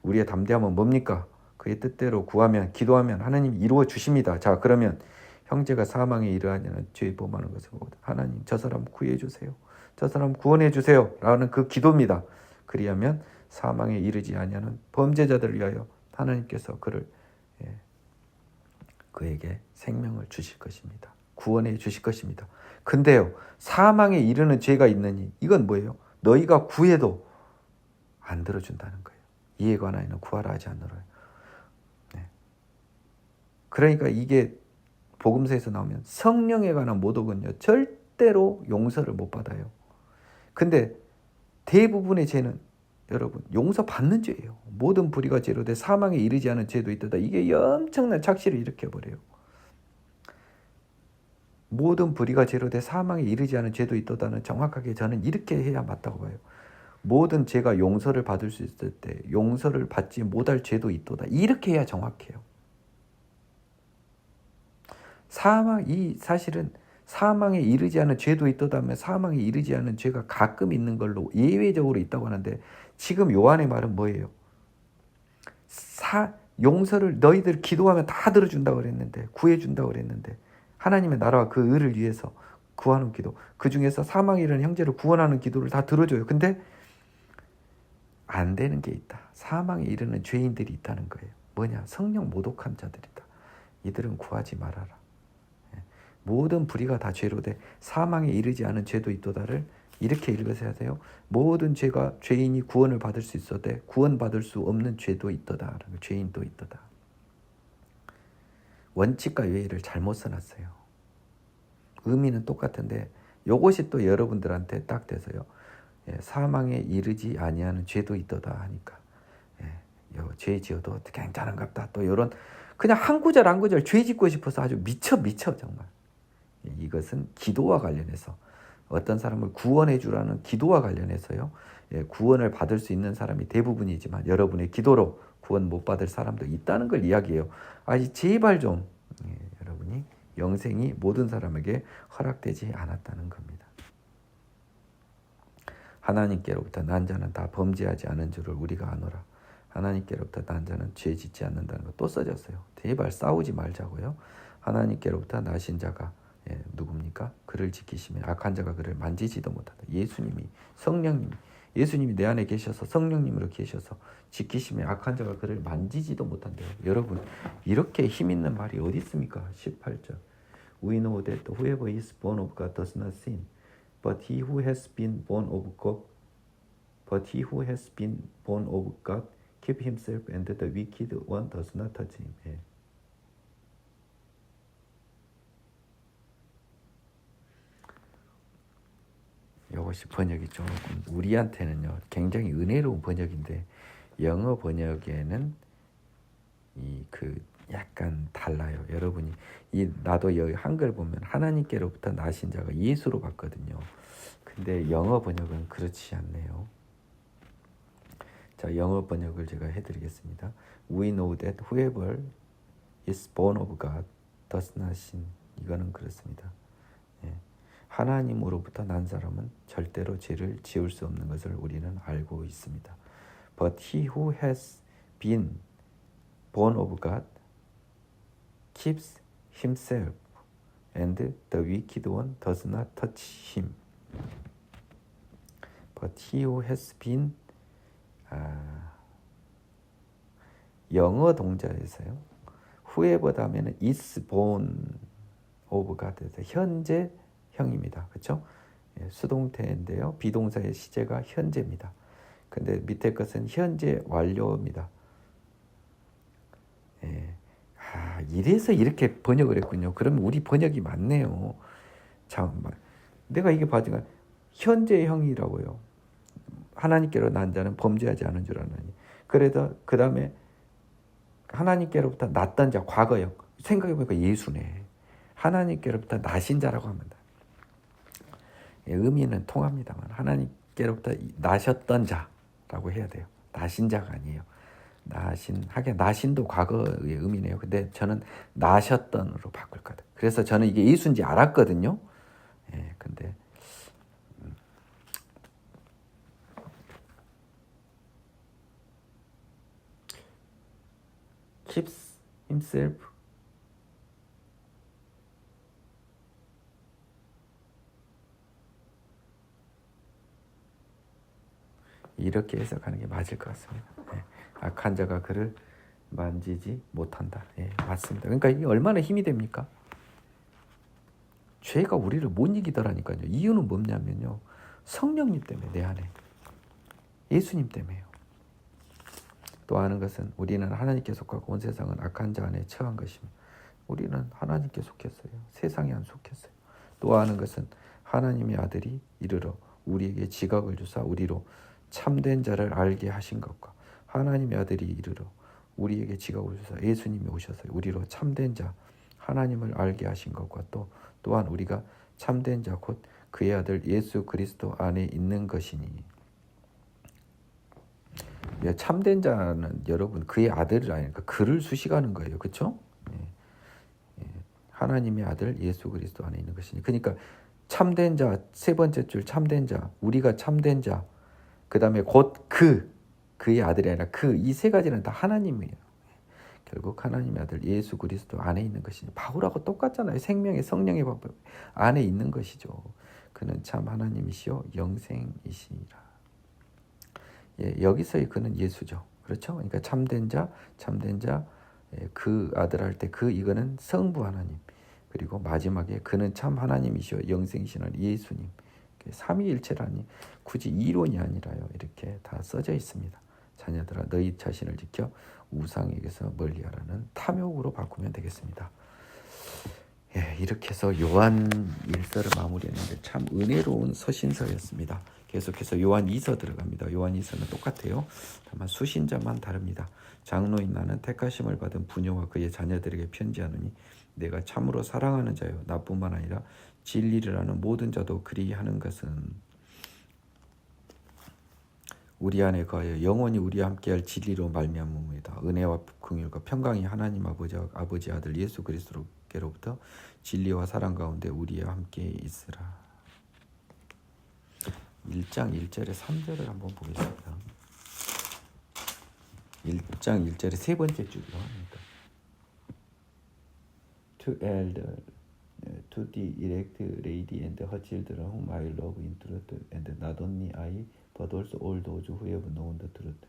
우리의 담대함은 뭡니까? 그의 뜻대로 구하면, 기도하면 하나님이 이루어 주십니다. 자, 그러면 형제가 사망에 이르하냐는 죄 범하는 것을 보거든. 하나님, 저 사람 구해 주세요. 저 사람 구원해 주세요. 라는 그 기도입니다. 그리하면 사망에 이르지 아니하는 범죄자들을 위하여 하나님께서 그에게 생명을 주실 것입니다. 구원해 주실 것입니다. 근데요, 사망에 이르는 죄가 있느니 이건 뭐예요? 너희가 구해도 안 들어준다는 거예요. 이에 관하여는 구하라 하지 않노라. 네. 그러니까 이게 복음서에서 나오면 성령에 관한 모독은요, 절대로 용서를 못 받아요. 근데 대부분의 죄는 여러분 용서받는 죄예요. 모든 불의가 죄로 돼 사망에 이르지 않은 죄도 있다. 이게 엄청난 착시를 일으켜버려요. 모든 불의가 죄로 돼 사망에 이르지 않은 죄도 있다는 정확하게 저는 이렇게 해야 맞다고 봐요. 모든 죄가 용서를 받을 수 있을 때 용서를 받지 못할 죄도 있도다. 이렇게 해야 정확해요. 이 사실은 사망에 이르지 않은 죄도 있도다면 사망에 이르지 않은 죄가 가끔 있는 걸로 예외적으로 있다고 하는데 지금 요한의 말은 뭐예요? 용서를 너희들 기도하면 다 들어준다고 그랬는데 구해준다고 그랬는데 하나님의 나라와 그 의를 위해서 구하는 기도 그 중에서 사망에 이르는 형제를 구원하는 기도를 다 들어줘요. 근데 안 되는 게 있다. 사망에 이르는 죄인들이 있다는 거예요. 뭐냐? 성령 모독한 자들이다. 이들은 구하지 말아라. 모든 불의가 다 죄로 돼 사망에 이르지 않은 죄도 있도다를 이렇게 읽으셔야 돼요. 모든 죄가 죄인이 구원을 받을 수 있어도 구원받을 수 없는 죄도 있도다. 죄인도 있도다. 원칙과 예의를 잘못 써놨어요. 의미는 똑같은데 이것이 또 여러분들한테 딱 돼서요. 사망에 이르지 아니하는 죄도 있도다 하니까 죄 지어도 괜찮은갑다. 또 이런 그냥 한 구절 한 구절 죄 짓고 싶어서 아주 미쳐 정말. 이것은 기도와 관련해서 어떤 사람을 구원해 주라는 기도와 관련해서요. 구원을 받을 수 있는 사람이 대부분이지만 여러분의 기도로 구원 못 받을 사람도 있다는 걸 이야기해요. 제발 좀 여러분이 영생이 모든 사람에게 허락되지 않았다는 겁니다. 하나님께로부터 난 자는 다 범죄하지 않은 줄을 우리가 아노라. 하나님께로부터 난 자는 죄 짓지 않는다는 거 또 써졌어요. 제발 싸우지 말자고요. 하나님께로부터 나신 자가 누굽니까? 그를 지키시며 악한 자가 그를 만지지도 못한다. 예수님이 내 안에 계셔서 성령님으로 계셔서 지키시며 악한 자가 그를 만지지도 못한대요. 여러분 이렇게 힘 있는 말이 어디 있습니까? 18절 We know that whoever is born of God does not sin, but he who has been born of God keep himself, and the wicked one does not touch him. 이것이 번역이 조금 우리한테는요 굉장히 은혜로운 번역인데 영어 번역에는 약간 달라요. 여러분이 나도 여기 한글 보면 하나님께로부터 나신 자가 예수로 봤거든요. 근데 영어 번역은 그렇지 않네요. 자, 영어 번역을 제가 해드리겠습니다. We know that whoever is born of God does not sin. 이거는 그렇습니다. 하나님으로부터 난 사람은 절대로 죄를 지을 수 없는 것을 우리는 알고 있습니다. But he who has been born of God keeps himself, and the wicked one does not touch him. But he who has been 영어 동자에서요. whoever 하면은 is born of God 현재형입니다. 그렇죠? 수동태인데요. 비동사의 시제가 현재입니다. 근데 밑에 것은 현재 완료입니다. 이래서 이렇게 번역을 했군요. 그러면 우리 번역이 맞네요. 잠깐만. 내가 이게 봐지가 현재형이라고요. 하나님께로 난 자는 범죄하지 않은 줄 아나니. 그래도 그 다음에 하나님께로부터 났던 자 과거형. 생각해보니까 예수네. 하나님께로부터 나신 자라고 합니다. 의미는 통합니다만 하나님께로부터 나셨던 자라고 해야 돼요. 나신 자가 아니에요. 나신도 과거의 의미네요. 근데 저는 나셨던으로 바꿀 거다. 그래서 저는 이게 예수인지 알았거든요. 근데 keeps himself 이렇게 해석하는 게 맞을 것 같습니다. 악한 자가 그를 만지지 못한다. 맞습니다. 그러니까 이게 얼마나 힘이 됩니까? 죄가 우리를 못 이기더라니까요. 이유는 뭐냐면요, 성령님 때문에, 내 안에 예수님 때문에요. 또 아는 것은 우리는 하나님께 속하고 온 세상은 악한 자 안에 처한 것이며 우리는 하나님께 속했어요. 세상에 안 속했어요. 또 아는 것은 하나님의 아들이 이르러 우리에게 지각을 주사 우리로 참된 자를 알게 하신 것과 하나님의 아들이 이르러 우리에게 지각을 주사 예수님이 오셔서 우리로 참된 자 하나님을 알게 하신 것과 또한 우리가 참된 자 곧 그의 아들 예수 그리스도 안에 있는 것이니. 참된 자는 여러분 그의 아들이 아니니까 그를 수식하는 거예요. 그렇죠? 하나님의 아들 예수 그리스도 안에 있는 것이니. 그러니까 참된 자, 세 번째 줄 참된 자, 우리가 참된 자, 그 다음에 곧 그의 아들이 아니라 이 세 가지는 다 하나님이에요. 결국 하나님의 아들 예수 그리스도 안에 있는 것이니. 바울하고 똑같잖아요. 생명의 성령의 법 안에 있는 것이죠. 그는 참 하나님이시요 영생이시니라. 여기서의 그는 예수죠. 그렇죠? 그러니까 참된 자, 그 아들 할 때 이거는 성부 하나님. 그리고 마지막에 그는 참 하나님이시요 영생이시는 예수님. 삼위일체라니 굳이 이론이 아니라요. 이렇게 다 써져 있습니다. 자녀들아 너희 자신을 지켜 우상에게서 멀리하라는 탐욕으로 바꾸면 되겠습니다. 이렇게 해서 요한 1서를 마무리했는데 참 은혜로운 서신서였습니다. 계속해서 요한 2서 들어갑니다. 요한 2서는 똑같아요. 다만 수신자만 다릅니다. 장로인 나는 택하심을 받은 부녀와 그의 자녀들에게 편지하노니 내가 참으로 사랑하는 자요 나뿐만 아니라 진리를 아는 모든 자도 그리하는 것은 우리 안에 거하여 영원히 우리와 함께할 진리로 말미암음이다. 은혜와 긍휼과 평강이 하나님 아버지 아들 예수 그리스도께로부터 진리와 사랑 가운데 우리와 함께 있으라. 1장 1절에 3절을 한번 보겠습니다. 1장 1절에 세 번째 줄이요. To elder, to the elect lady and her children whom I love in truth, and not only I, but also all those who have known the truth.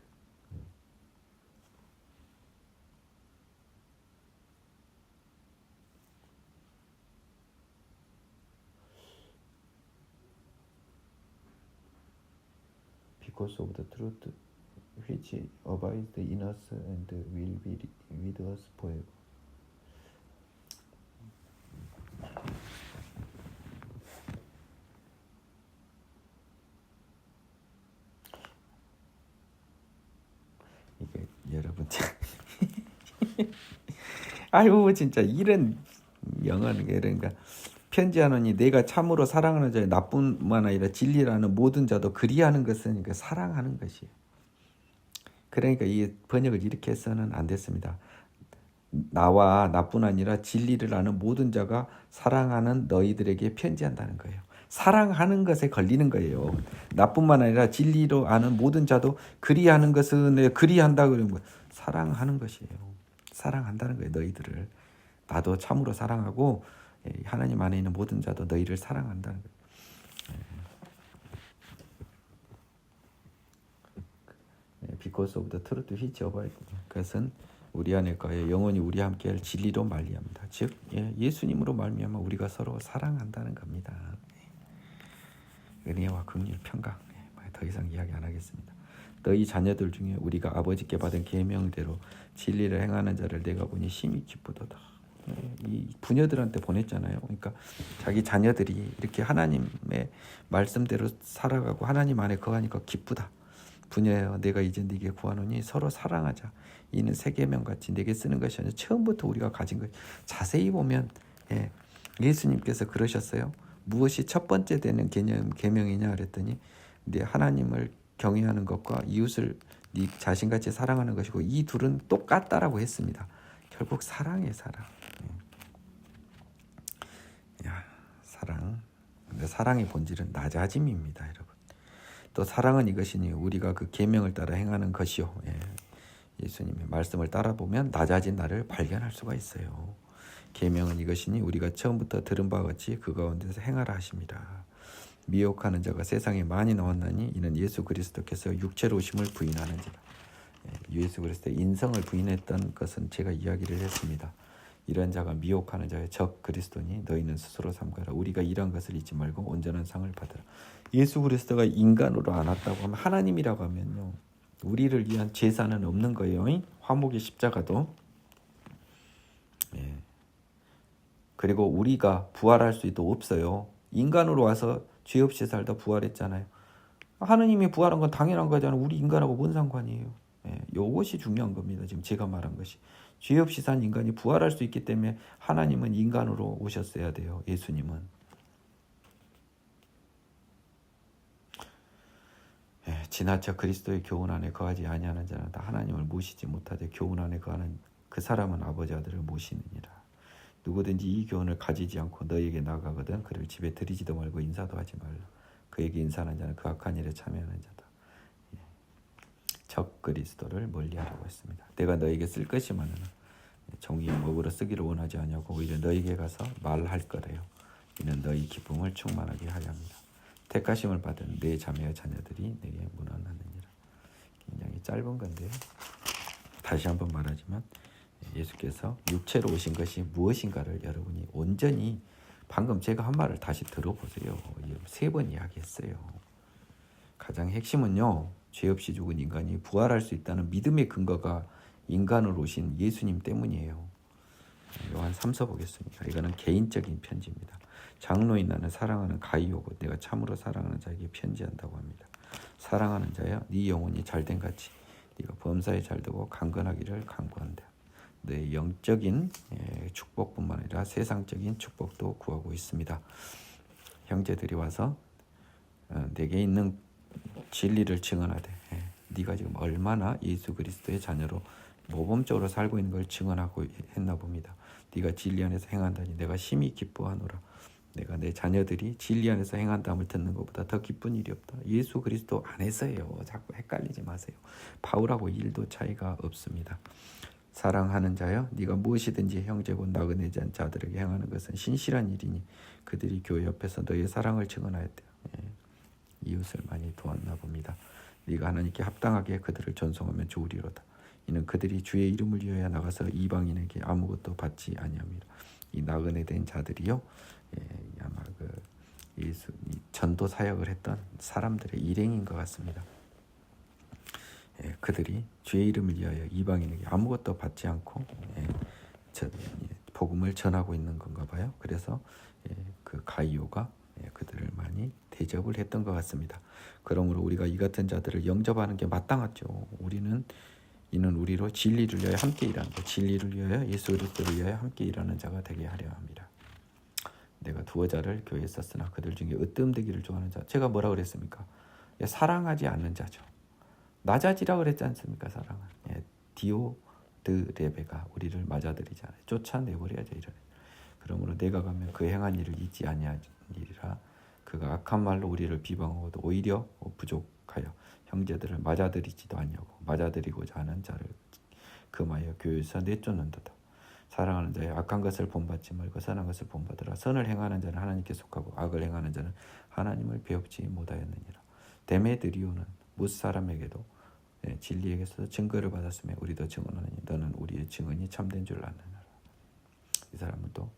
Because of the truth which abides in us and will be with us forever. 이게 여러분 아유 진짜 이런 영어는 그러니까 편지하노니 내가 참으로 사랑하는 자의 나뿐만 아니라 진리라는 모든 자도 그리하는 것은 그러니까 사랑하는 것이에요. 그러니까 이 번역을 이렇게 해서는 안 됐습니다. 나와 나뿐 아니라 진리를 아는 모든 자가 사랑하는 너희들에게 편지한다는 거예요. 사랑하는 것에 걸리는 거예요. 나뿐만 아니라 진리로 아는 모든 자도 그리하는 것은 그리한다 그러는 거예요. 사랑하는 것이에요. 사랑한다는 거예요. 너희들을. 나도 참으로 사랑하고 하나님 안에 있는 모든 자도 너희를 사랑한다는 거예요. Because of the truth which abides. 그것은 우리 안에 거에 영원히 우리와 함께할 진리로 말미암다. 즉 예수님으로 말미암아 우리가 서로 사랑한다는 겁니다. 은혜와 긍휼 평강. 더 이상 이야기 안 하겠습니다. 너희 자녀들 중에 우리가 아버지께 받은 계명대로 진리를 행하는 자를 내가 보니 심히 기쁘도다. 이 부녀들한테 보냈잖아요. 그러니까 자기 자녀들이 이렇게 하나님의 말씀대로 살아가고 하나님 안에 거하니까 기쁘다. 부녀여 내가 이제 네게 구하노니 서로 사랑하자. 이는 새 계명같이 내게 쓰는 것이 아니라 처음부터 우리가 가진 것. 자세히 보면 예수님께서 그러셨어요. 무엇이 첫 번째 되는 계명이냐 그랬더니 하나님을 경외하는 것과 이웃을 네 자신같이 사랑하는 것이고 이 둘은 똑같다라고 했습니다. 결국 사랑이에요. 사랑. 사랑. 근데 사랑의 본질은 낮아짐입니다, 여러분. 또 사랑은 이것이니 우리가 그 계명을 따라 행하는 것이요. 예수님의 말씀을 따라 보면 낮아진 나를 발견할 수가 있어요. 계명은 이것이니 우리가 처음부터 들은 바와 같이 그 가운데서 행하라 하십니다. 미혹하는 자가 세상에 많이 나왔나니 이는 예수 그리스도께서 육체로 오심을 부인하는지라. 예수 그리스도의 인성을 부인했던 것은 제가 이야기를 했습니다. 이런 자가 미혹하는 자의 적 그리스도니 너희는 스스로 삼가라. 우리가 이런 것을 잊지 말고 온전한 상을 받으라. 예수 그리스도가 인간으로 안 왔다고 하면 하나님이라고 하면요, 우리를 위한 제사는 없는 거예요. 화목의 십자가도. 그리고 우리가 부활할 수도 없어요. 인간으로 와서 죄 없이 살다 부활했잖아요. 하느님이 부활한 건 당연한 거잖아요. 우리 인간하고 뭔 상관이에요. 이것이 중요한 겁니다. 지금 제가 말한 것이. 죄 없이 산 인간이 부활할 수 있기 때문에 하나님은 인간으로 오셨어야 돼요. 예수님은. 지나쳐 그리스도의 교훈 안에 거하지 아니하는 자는 다 하나님을 모시지 못하되 교훈 안에 거하는 그 사람은 아버지 아들을 모시느니라. 누구든지 이 교훈을 가지지 않고 너에게 나가거든 그를 집에 들이지도 말고 인사도 하지 말라. 그에게 인사하는 자는 그 악한 일에 참여하는 자다. 적 그리스도를 멀리하라고 했습니다. 내가 너에게 쓸 것이마는 종이에 먹으러 쓰기를 원하지 않냐고 오히려 너에게 가서 말할 거래요. 이는 너희 기쁨을 충만하게 하려 합니다. 택하심을 받은 내 자매와 자녀들이 내게 문안하느니라. 굉장히 짧은 건데요. 다시 한번 말하지만 예수께서 육체로 오신 것이 무엇인가를 여러분이 온전히 방금 제가 한 말을 다시 들어보세요. 3번 이야기했어요. 가장 핵심은요, 죄 없이 죽은 인간이 부활할 수 있다는 믿음의 근거가 인간으로 오신 예수님 때문이에요. 요한 3서 보겠습니다. 이거는 개인적인 편지입니다. 장로인 나는 사랑하는 가이오고 내가 참으로 사랑하는 자에게 편지한다고 합니다. 사랑하는 자여, 네 영혼이 잘된 같이 네가 범사에 잘되고 강건하기를 간구한다. 내 영적인 축복뿐만 아니라 세상적인 축복도 구하고 있습니다. 형제들이 와서 내게 있는 진리를 증언하되 네가 지금 얼마나 예수 그리스도의 자녀로 모범적으로 살고 있는 걸 증언하고 했나 봅니다. 네가 진리 안에서 행한다니 내가 심히 기뻐하노라. 내가 내 자녀들이 진리 안에서 행한다함을 듣는 것보다 더 기쁜 일이 없다. 예수 그리스도 안에서예요. 자꾸 헷갈리지 마세요. 바울하고 일도 차이가 없습니다. 사랑하는 자여, 네가 무엇이든지 형제고 나그네지 않은 자들에게 행하는 것은 신실한 일이니 그들이 교회 옆에서 너의 사랑을 증언하였다. 이웃을 많이 도왔나 봅니다. 네가 하나님께 합당하게 그들을 전송하면 좋으리로다. 이는 그들이 주의 이름을 위하여 나가서 이방인에게 아무것도 받지 아니함이라. 이 나그네 된 자들이요, 아마 그 예수 전도 사역을 했던 사람들의 일행인 것 같습니다. 그들이 주의 이름을 위하여 이방인에게 아무것도 받지 않고 복음을 전하고 있는 건가 봐요. 그래서 그 가이오가 그들을 많이 대접을 했던 것 같습니다. 그러므로 우리가 이 같은 자들을 영접하는 게 마땅하죠. 이는 우리로 진리를 위하여 함께 일하는 것, 진리를 위하여 예수 그리스도를 위하여 함께 일하는 자가 되게 하려 합니다. 내가 두어 자를 교회에 썼으나 그들 중에 으뜸되기를 좋아하는 자, 제가 뭐라 그랬습니까? 사랑하지 않는 자죠. 낮아지라 그랬지 않습니까? 사랑은. 디오드레베가 우리를 맞아들이잖아요. 쫓아내버려야죠. 이런. 그러므로 내가 가면 그 행한 일을 잊지 아니하리라. 그가 악한 말로 우리를 비방하고도 오히려 부족하여 형제들을 맞아들이지도 아니하고 맞아들이고자 하는 자를 금하여 교회에서 내쫓는도다. 사랑하는 자의 악한 것을 본받지 말고 선한 것을 본받으라. 선을 행하는 자는 하나님께 속하고 악을 행하는 자는 하나님을 배웁지 못하였느니라. 데메드리오는 뭇 사람에게도 진리에게서 증거를 받았으며 우리도 증언하니 너는 우리의 증언이 참된 줄 아느니라. 이 사람은 또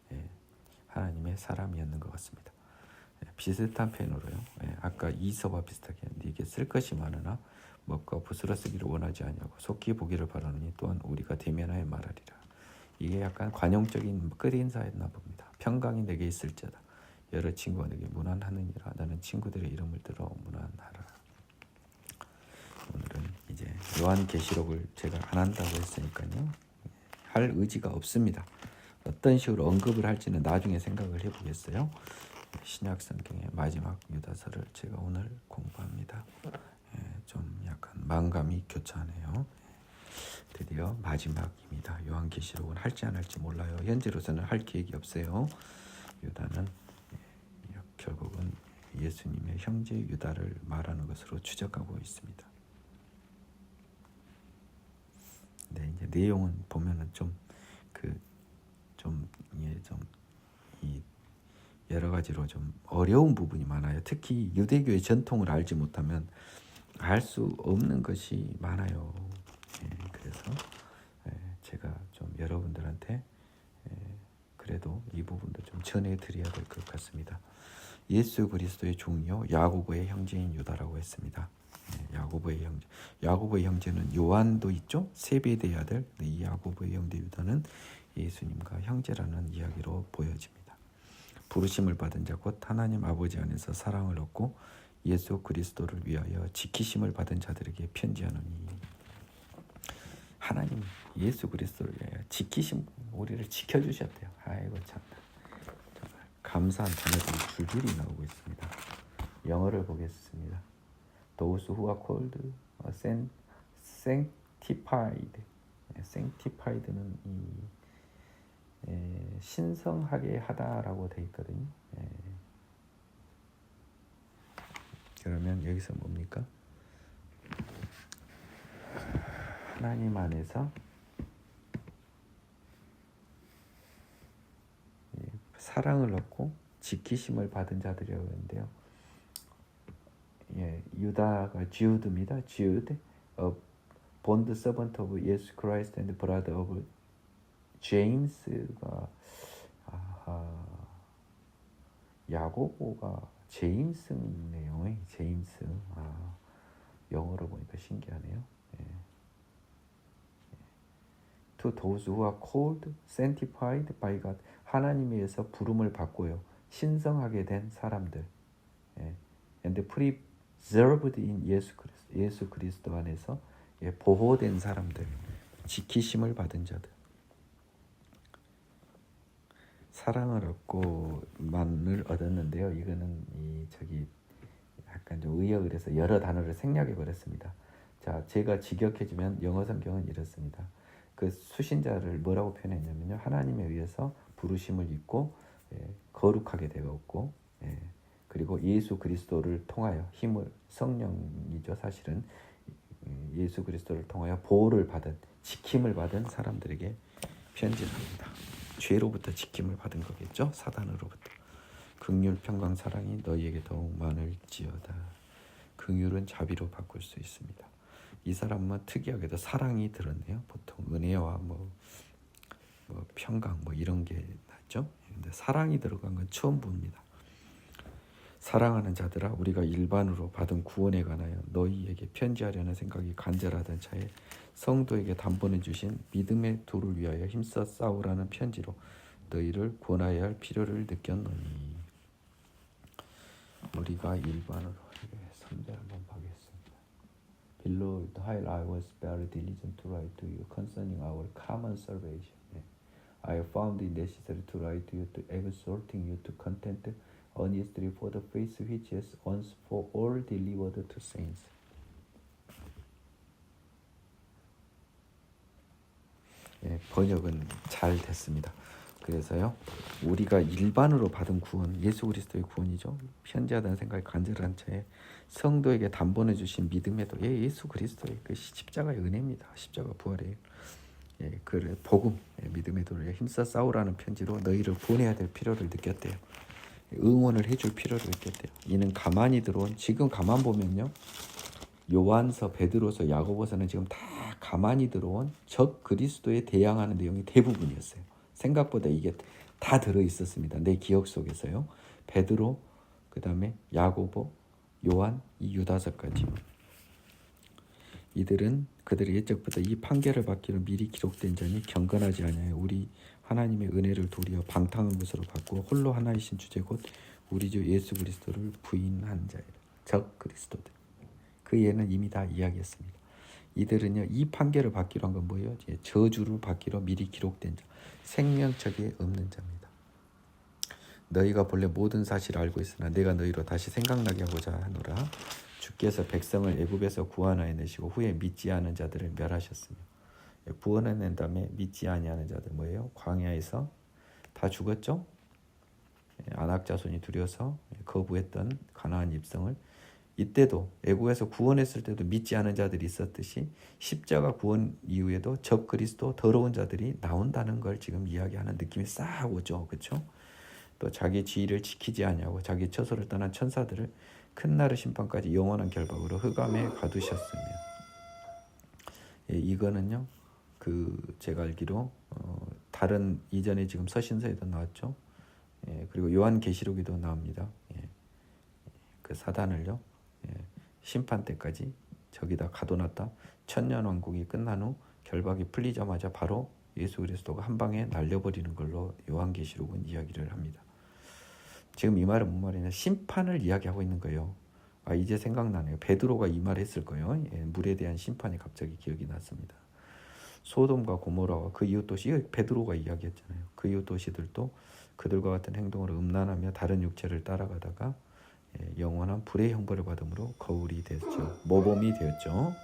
하나님의 사람이었는 것 같습니다. 비슷한 펜으로요. 아까 이서와 비슷하게 네게 쓸 것이 많으나 먹고 부스러 쓰기를 원하지 아니하고 속히 보기를 바라느니 또한 우리가 대면하여 말하리라. 이게 약간 관용적인 끝인사였나 봅니다. 평강이 내게 있을지어다. 여러 친구가 내게 문안하느니라. 나는 친구들의 이름을 들어 문안하라. 오늘은 이제 요한계시록을 제가 안 한다고 했으니까요. 할 의지가 없습니다. 어떤 식으로 언급을 할지는 나중에 생각을 해보겠어요. 신약 성경의 마지막 유다서를 제가 오늘 공부합니다. 좀 약간 마음감이 교차하네요. 드디어 마지막입니다. 요한계시록은 할지 안 할지 몰라요. 현재로서는 할 계획이 없어요. 유다는 결국은 예수님의 형제 유다를 말하는 것으로 추적하고 있습니다. 네, 이제 내용은 보면은 이 여러 가지로 좀 어려운 부분이 많아요. 특히 유대교의 전통을 알지 못하면 알 수 없는 것이 많아요. 그래서 제가 좀 여러분들한테 그래도 이 부분도 좀 전해드려야 될 것 같습니다. 예수 그리스도의 종이요 야고보의 형제인 유다라고 했습니다. 야고보의 형제. 야고보의 형제는 요한도 있죠. 세베대의 아들. 이 야고보의 형제 유다는 예수님과 형제라는 이야기로 보여집니다. 부르심을 받은 자 곧 하나님 아버지 안에서 사랑을 얻고 예수 그리스도를 위하여 지키심을 받은 자들에게 편지하노니. 하나님 예수 그리스도를 위하여 지키심, 우리를 지켜주셨대요. 아이고 참나. 정말 감사한 단어들이 줄줄이 나오고 있습니다. 영어를 보겠습니다. Those who are called sanctified. sanctified는 신성하게 하다라고 돼 있거든요. 그러면 여기서 뭡니까? 하나님 안에서 사랑을 얻고 지키심을 받은 자들이라고 하는데요. 유다가 Jude입니다. Jude, a bond servant of Jesus Christ and brother of James가 야고보가 제임스네요. 제임스. 영어로 보니까 신기하네요. To those who are called, sanctified by God. 하나님에 의해서 부름을 받고요. 신성하게 된 사람들. And preserved in 예수 그리스도 안에서 보호된 사람들. 지키심을 받은 자들. 사랑을 얻고 만을 얻었는데요. 이거는 약간 좀 의역을 해서 여러 단어를 생략해 버렸습니다. 자, 제가 직역해주면 영어 성경은 이렇습니다. 그 수신자를 뭐라고 표현했냐면요. 하나님에 의해서 부르심을 입고 거룩하게 되었고 그리고 예수 그리스도를 통하여 힘을, 성령이죠. 사실은 예수 그리스도를 통하여 보호를 받은, 지킴을 받은 사람들에게 편지를 합니다. 죄로부터 지킴을 받은 거겠죠. 사단으로부터. 긍휼 평강 사랑이 너희에게 더욱 많을지어다. 긍휼은 자비로 바꿀 수 있습니다. 이 사람은 특이하게도 사랑이 들었네요. 보통 은혜와 평강 이런 게 낫죠. 근데 사랑이 들어간 건 처음 봅니다. 사랑하는 자들아, 우리가 일반으로 받은 구원에 관하여 너희에게 편지하려는 생각이 간절하던 차에 성도에게 단번에 주신 믿음의 도를 위하여 힘써 싸우라는 편지로 너희를 권하여야 할 필요를 느꼈노니. 우리가 일반으로 3절 한번 보겠습니다. Beloved, while I was very diligent to write to you concerning our common salvation, I have found it necessary to write to you, to exhorting you to contend earnestly for the faith which has once for all delivered to saints. 번역은 잘 됐습니다. 그래서요, 우리가 일반으로 받은 구원, 예수 그리스도의 구원이죠. 편지하다는 생각이 간절한 채 성도에게 단번에 주신 믿음의 도, 예수 그리스도의 그 십자가의 은혜입니다. 십자가 부활이에요. 그 복음, 믿음의 도를 힘써 싸우라는 편지로 너희를 보내야 될 필요를 느꼈대요. 응원을 해줄 필요를 느꼈대요. 이는 가만히 들어온, 지금 가만 보면요, 요한서, 베드로서, 야고보서는 지금 다 가만히 들어온 적 그리스도에 대항하는 내용이 대부분이었어요. 생각보다 이게 다 들어있었습니다. 내 기억 속에서요. 베드로, 그 다음에 야고보, 요한, 이 유다서까지. 이들은 그들의 옛적부터 이 판결을 받기로 미리 기록된 자니 경건하지 아니하여 우리 하나님의 은혜를 도리어 방탕한 것으로 받고 홀로 하나이신 주제 곧 우리 주 예수 그리스도를 부인한 자이라. 적 그리스도들. 그 예는 이미 다 이야기했습니다. 이들은요, 이 판결을 받기로 한 건 뭐예요? 저주를 받기로 미리 기록된 자, 생명책에 없는 자입니다. 너희가 본래 모든 사실을 알고 있으나 내가 너희로 다시 생각나게 하고자 하노라. 주께서 백성을 애굽에서 구원하여 내시고 후에 믿지 않은 자들을 멸하셨으며. 구원해낸 다음에 믿지 아니하는 자들 뭐예요? 광야에서 다 죽었죠? 아낙 자손이 두려서 거부했던 가나안 입성을, 이때도 애굽에서 구원했을 때도 믿지 않은 자들이 있었듯이 십자가 구원 이후에도 적 그리스도 더러운 자들이 나온다는 걸 지금 이야기하는 느낌이 싹 오죠. 그렇죠? 또 자기 지위를 지키지 아니하고 자기 처소를 떠난 천사들을 큰 날의 심판까지 영원한 결박으로 흑암에 가두셨으며. 예, 이거는요 제가 알기로 다른 이전에 지금 서신서에도 나왔죠. 예, 그리고 요한계시록에도 나옵니다. 예, 그 사단을요 심판 때까지 저기다 가둬놨다 천년왕국이 끝난 후 결박이 풀리자마자 바로 예수 그리스도가 한 방에 날려버리는 걸로 요한계시록은 이야기를 합니다. 지금 이 말은 무슨 말이냐, 심판을 이야기하고 있는 거예요. 이제 생각나네요. 베드로가 이 말을 했을 거예요. 예, 물에 대한 심판이 갑자기 기억이 났습니다. 소돔과 고모라와 그 이웃 도시, 베드로가 이야기했잖아요. 그 이웃 도시들도 그들과 같은 행동으로 음란하며 다른 육체를 따라가다가 영원한 불의 형벌을 받음으로 거울이 되었죠. 모범이 되었죠.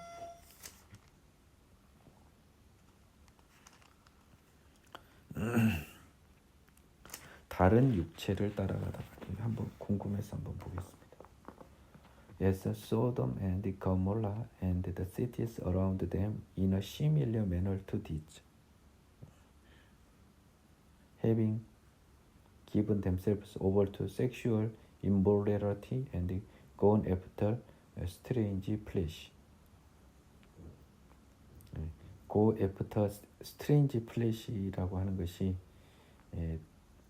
다른 육체를 따라가다가 한번 궁금해서 한번 보겠습니다. Yes, Sodom and Gomorrah and the cities around them in a similar manner to this, having given themselves over to sexual immorality and gone after strange flesh. Go after strange flesh라고 하는 것이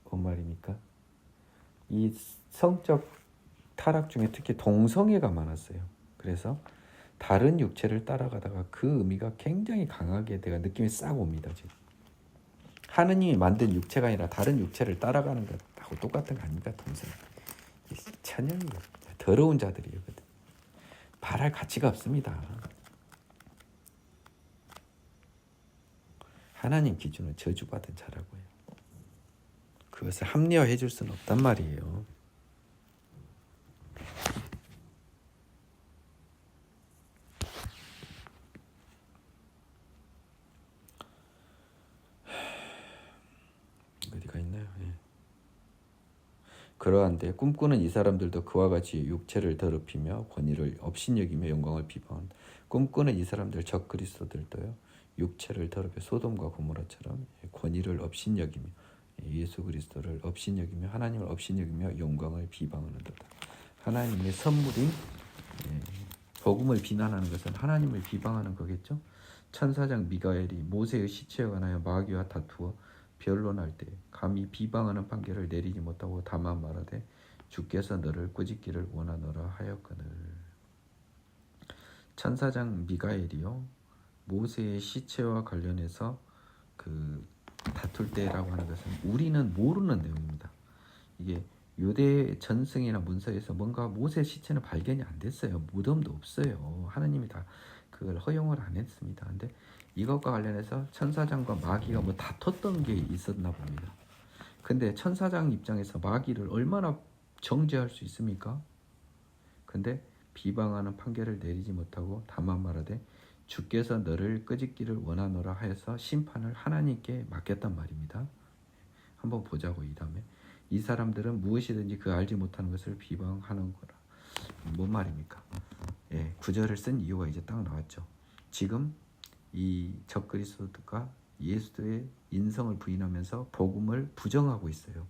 뭔 말입니까? 이 성적 타락 중에 특히 동성애가 많았어요. 그래서 다른 육체를 따라가다가 그 의미가 굉장히 강하게 내가 느낌이 싹 옵니다. 지금 하느님이 만든 육체가 아니라 다른 육체를 따라가는 것하고 똑같은 거 아닙니까? 동성애. 천연이에요. 더러운 자들이거든. 바랄 가치가 없습니다. 하나님 기준은 저주받은 자라고요. 그것을 합리화해 줄 수는 없단 말이에요. 어디가 있나요? 예. 그러한데 꿈꾸는 이 사람들도 그와 같이 육체를 더럽히며 권위를 업신여기며 영광을 비방한다. 꿈꾸는 이 사람들 적 그리스도들도요 육체를 더럽혀 소돔과 고모라처럼 권위를 업신여기며 예수 그리스도를 업신여기며 하나님을 업신여기며 영광을 비방하는도다. 하나님의 선물인 복음을 비난하는 것은 하나님을 비방하는 거겠죠. 천사장 미가엘이 모세의 시체에 관하여 마귀와 다투어 변론할 때 감히 비방하는 판결을 내리지 못하고 다만 말하되 주께서 너를 꾸짖기를 원하노라 하였거늘. 천사장 미가엘이요 모세의 시체와 관련해서 다툴 때라고 하는 것은 우리는 모르는 내용입니다. 이게 유대 전승이나 문서에서 뭔가 모세 시체는 발견이 안 됐어요. 무덤도 없어요. 하나님이 다 그걸 허용을 안 했습니다. 근데 이것과 관련해서 천사장과 마귀가 다퉜던 게 있었나 봅니다. 근데 천사장 입장에서 마귀를 얼마나 정죄할 수 있습니까? 근데 비방하는 판결을 내리지 못하고 다만 말하되 주께서 너를 끄집기를 원하노라 하여서 심판을 하나님께 맡겼단 말입니다. 한번 보자고. 이 다음에 이 사람들은 무엇이든지 그 알지 못하는 것을 비방하는 거라. 뭔 말입니까? 구절을 쓴 이유가 이제 딱 나왔죠. 지금 이 적그리스도가 예수의 인성을 부인하면서 복음을 부정하고 있어요.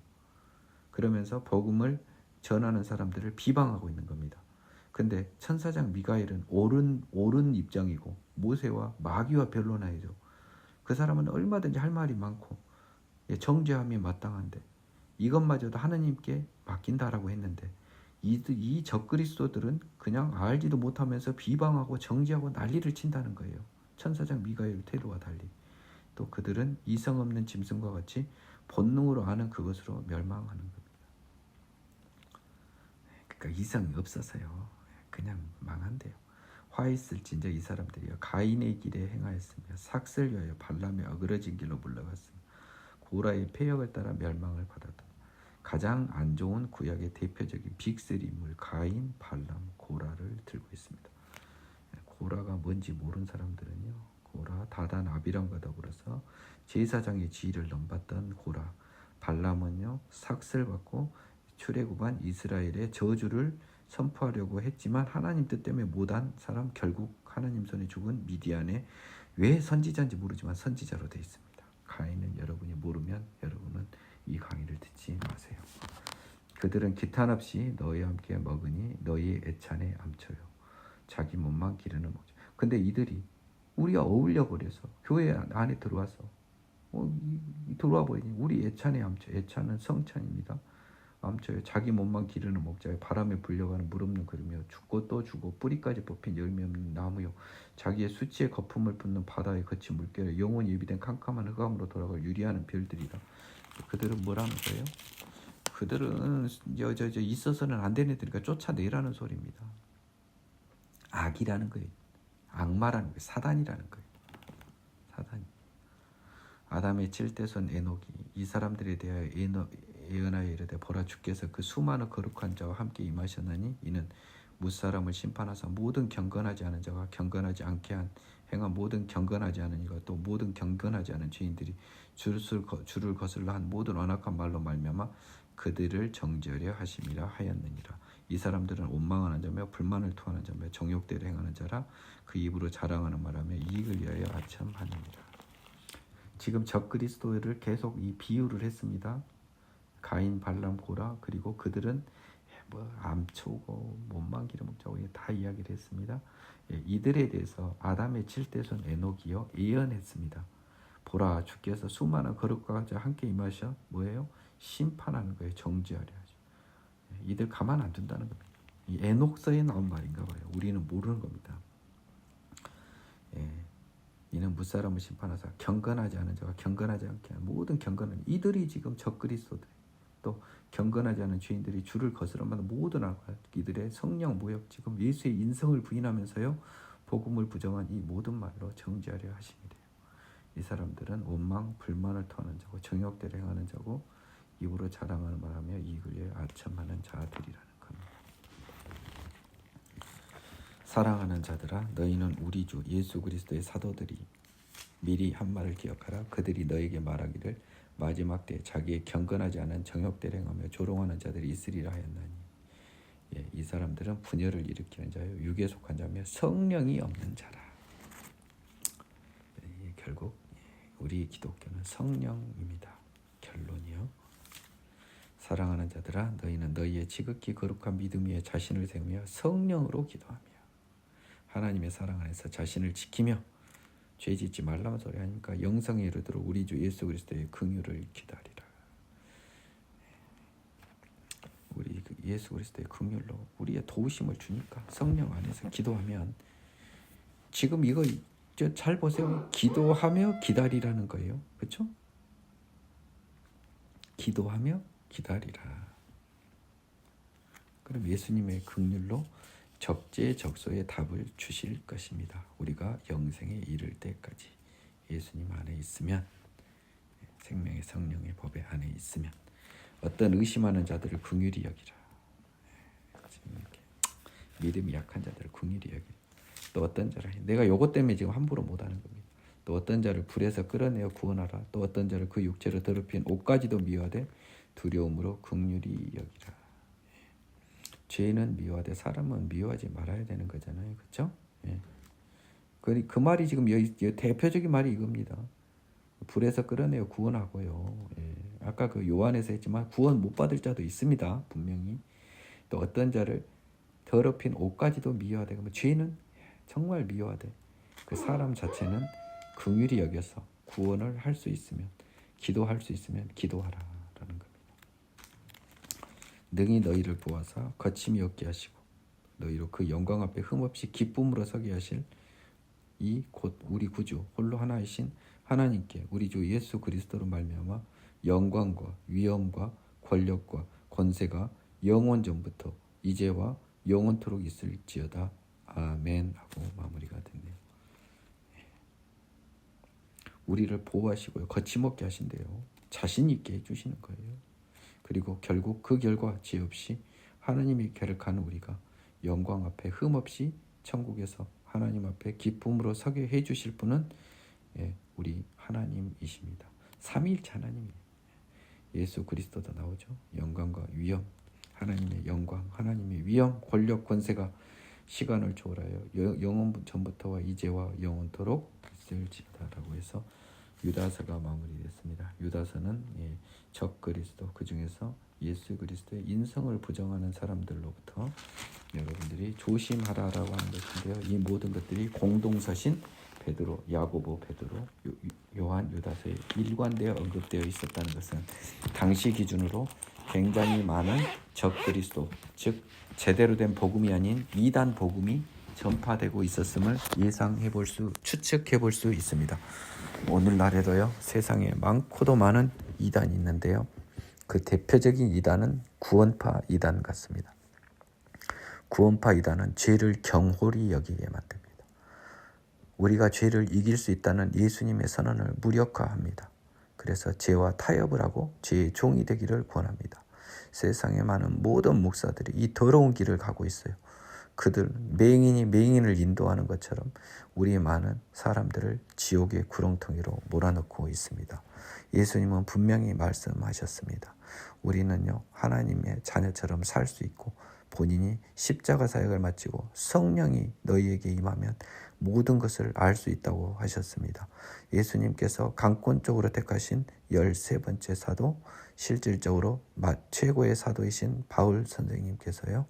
그러면서 복음을 전하는 사람들을 비방하고 있는 겁니다. 근데 천사장 미가엘은 옳은 입장이고 모세와 마귀와 변론하죠. 그 사람은 얼마든지 할 말이 많고 정죄함이 마땅한데 이것마저도 하나님께 맡긴다라고 했는데 이 적그리스도들은 그냥 알지도 못하면서 비방하고 정죄하고 난리를 친다는 거예요. 천사장 미가엘 태도와 달리. 또 그들은 이성 없는 짐승과 같이 본능으로 아는 그것으로 멸망하는 겁니다. 그러니까 이성이 없어서요. 그냥 망한대요. 화 있을진저 이 사람들이요 가인의 길에 행하였으며 삭슬 위하여 발람의 어그러진 길로 물러갔으며 고라의 폐역을 따라 멸망을 받았다. 가장 안 좋은 구약의 대표적인 빅3 인물 가인, 발람, 고라를 들고 있습니다. 고라가 뭔지 모르는 사람들은요 고라, 다단, 아비람과 더불어서 제사장의 지위를 넘봤던 고라, 발람은요 삭슬 받고 출애굽한 이스라엘의 저주를 선포하려고 했지만 하나님 뜻 때문에 못한 사람, 결국 하나님 손에 죽은 미디안의 왜 선지자인지 모르지만 선지자로 되어 있습니다. 가인은 여러분이 모르면 여러분은 이 강의를 듣지 마세요. 그들은 기탄 없이 너희와 함께 먹으니 너희의 애찬에 암쳐요. 자기 몸만 기르는 목자. 근데 이들이 우리가 어울려 버려서 교회 안에 들어와서 들어와 버리니 우리 애찬에 암쳐. 애찬은 성찬입니다. 암쳐요. 자기 몸만 기르는 목자요. 바람에 불려가는 물 없는 그루며 죽고 또 죽고 뿌리까지 뽑힌 열매 없는 나무요. 자기의 수치에 거품을 붓는 바다의 거친 물결에 영원히 예비된 캄캄한 흑암으로 돌아갈 유리하는 별들이다. 그들은 뭐라는 거예요? 그들은 있어서는 안 되는 애들이니까 쫓아내라는 소리입니다. 악이라는 거예요. 악마라는 거예요. 사단이라는 거예요. 사단이. 아담의 7대손 에녹이 이 사람들에 대하여 예언하여 이르되 보라 주께서 그 수많은 거룩한 자와 함께 임하셨나니 이는 무사람을 심판하사 모든 경건하지 않은 자가 경건하지 않게 행한 모든 경건하지 않은 이가 또 모든 경건하지 않은 죄인들이 주를 거슬러 한 모든 완악한 말로 말미암아 그들을 정죄하려 하심이라 하였느니라. 이 사람들은 원망하는 자며 불만을 토하는 자며 정욕대로 행하는 자라 그 입으로 자랑하는 말하며 이익을 위하여 아첨하느니라. 지금 적그리스도를 계속 이 비유를 했습니다. 가인, 발람, 고라 그리고 그들은 암초고 몸만 기르먹자고 다 이야기를 했습니다. 이들에 대해서 아담의 7대손 에녹이요 예언했습니다. 보라 주께서 수많은 거룩한 자 함께 임하셔 뭐예요? 심판하는 거예요. 정죄하려 하죠. 이들 가만 안 둔다는 겁니다. 이 에녹서에 나온 말인가 봐요. 우리는 모르는 겁니다. 이는 무사람을 심판하사 경건하지 않은 자가 경건하지 않게 하는 모든 경건은 이들이 지금 적그리스도들 또 경건하지 않은 죄인들이 주를 거스름하는 모든 악과 이들의 성령 모욕 지금 예수의 인성을 부인하면서요 복음을 부정한 이 모든 말로 정죄하려 하심이래요. 이 사람들은 원망 불만을 토하는 자고 정욕대로 행하는 자고 입으로 자랑하는 말하며 이익을 위해 아첨하는 자들이라는 겁니다. 사랑하는 자들아 너희는 우리 주 예수 그리스도의 사도들이 미리 한 말을 기억하라. 그들이 너에게 말하기를 마지막 때 자기의 경건하지 않은 정욕대로 행하며 조롱하는 자들이 있으리라 하였나니 이 사람들은 분열을 일으키는 자요 육에 속한 자며 성령이 없는 자라. 결국 우리 기독교는 성령입니다. 결론이요. 사랑하는 자들아 너희는 너희의 지극히 거룩한 믿음 위에 자신을 세우며 성령으로 기도하며 하나님의 사랑 안에서 자신을 지키며 죄 짓지 말라는 소리 아닙니까? 영생에 이르도록 우리 주 예수 그리스도의 긍휼을 기다리라. 우리 예수 그리스도의 긍휼로 우리의 도우심을 주니까 성령 안에서 기도하면 지금 이거 잘 보세요. 기도하며 기다리라는 거예요. 그렇죠? 기도하며 기다리라. 그럼 예수님의 긍휼로 적재적소의 답을 주실 것입니다. 우리가 영생에 이를 때까지 예수님 안에 있으면 생명의 성령의 법에 안에 있으면 어떤 의심하는 자들을 긍휼히 여기라. 지금 이렇게 믿음이 약한 자들을 긍휼히 여기라. 또 어떤 자를 내가 요것 때문에 지금 함부로 못하는 겁니다. 또 어떤 자를 불에서 끌어내어 구원하라. 또 어떤 자를 그 육체로 더럽힌 옷까지도 미워하되 두려움으로 긍휼히 여기라. 죄는 미워하되 사람은 미워하지 말아야 되는 거잖아요. 그렇죠? 그 말이 지금 대표적인 말이 이겁니다. 불에서 끌어내어 구원하고요. 아까 그 요한에서 했지만 구원 못 받을 자도 있습니다. 분명히. 또 어떤 자를 더럽힌 옷까지도 미워하되 그러면 죄는 정말 미워하되 그 사람 자체는 긍휼히 여겨서 구원을 할 수 있으면 기도할 수 있으면 기도하라. 능히 너희를 보아사 거침이 없게 하시고 너희로 그 영광 앞에 흠없이 기쁨으로 서게 하실 이 곧 우리 구주 홀로 하나이신 하나님께 우리 주 예수 그리스도로 말미암아 영광과 위엄과 권력과 권세가 영원 전부터 이제와 영원토록 있을지어다. 아멘 하고 마무리가 됐네요. 우리를 보호하시고요. 거침없게 하신대요. 자신 있게 해주시는 거예요. 그리고 결국 그 결과 죄 없이 하나님의 궤를 가는 우리가 영광 앞에 흠없이 천국에서 하나님 앞에 기쁨으로 서게 해주실 분은 우리 하나님이십니다. 삼위일체 하나님이에요. 예수 그리스도도 나오죠. 영광과 위엄, 하나님의 영광, 하나님의 위엄, 권력, 권세가 시간을 초월하여 영원 전부터와 이제와 영원토록 있을지다라고 해서 유다서가 마무리됐습니다. 유다서는 적 그리스도, 그 중에서 예수 그리스도의 인성을 부정하는 사람들로부터 여러분들이 조심하라라고 하는 것인데요. 이 모든 것들이 공동서신 베드로, 야고보, 베드로, 요한, 유다서에 일관되어 언급되어 있었다는 것은 당시 기준으로 굉장히 많은 적 그리스도, 즉 제대로 된 복음이 아닌 이단 복음이 전파되고 있었음을 추측해 볼 수 있습니다. 오늘날에도요, 세상에 많고도 많은 이단이 있는데요, 그 대표적인 이단은 구원파 이단 같습니다. 구원파 이단은 죄를 경홀히 여기게 만듭니다. 우리가 죄를 이길 수 있다는 예수님의 선언을 무력화합니다. 그래서 죄와 타협을 하고 죄의 종이 되기를 권합니다. 세상에 많은 모든 목사들이 이 더러운 길을 가고 있어요. 그들 맹인이 맹인을 인도하는 것처럼 우리 많은 사람들을 지옥의 구렁텅이로 몰아넣고 있습니다. 예수님은 분명히 말씀하셨습니다. 우리는요, 하나님의 자녀처럼 살 수 있고 본인이 십자가 사역을 마치고 성령이 너희에게 임하면 모든 것을 알 수 있다고 하셨습니다. 예수님께서 강권 쪽으로 택하신 13번째 사도, 실질적으로 최고의 사도이신 바울 선생님께서요,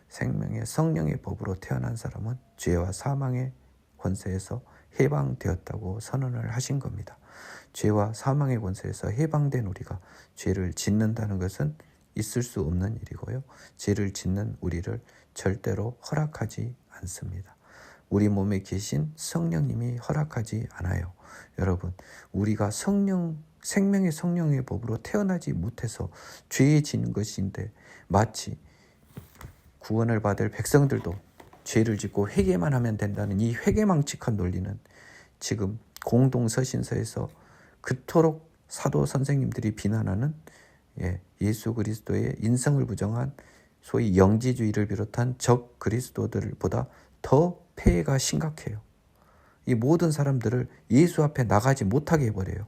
생명의 성령의 법으로 태어난 사람은 죄와 사망의 권세에서 해방되었다고 선언을 하신 겁니다. 죄와 사망의 권세에서 해방된 우리가 죄를 짓는다는 것은 있을 수 없는 일이고요. 죄를 짓는 우리를 절대로 허락하지 않습니다. 우리 몸에 계신 성령님이 허락하지 않아요. 여러분, 우리가 생명의 성령의 법으로 태어나지 못해서 죄에 지는 것인데, 마치 구원을 받을 백성들도 죄를 짓고 회개만 하면 된다는 이 회개망측한 논리는 지금 공동서신서에서 그토록 사도 선생님들이 비난하는 예수 그리스도의 인성을 부정한 소위 영지주의를 비롯한 적 그리스도들보다 더 폐해가 심각해요. 이 모든 사람들을 예수 앞에 나가지 못하게 해버려요.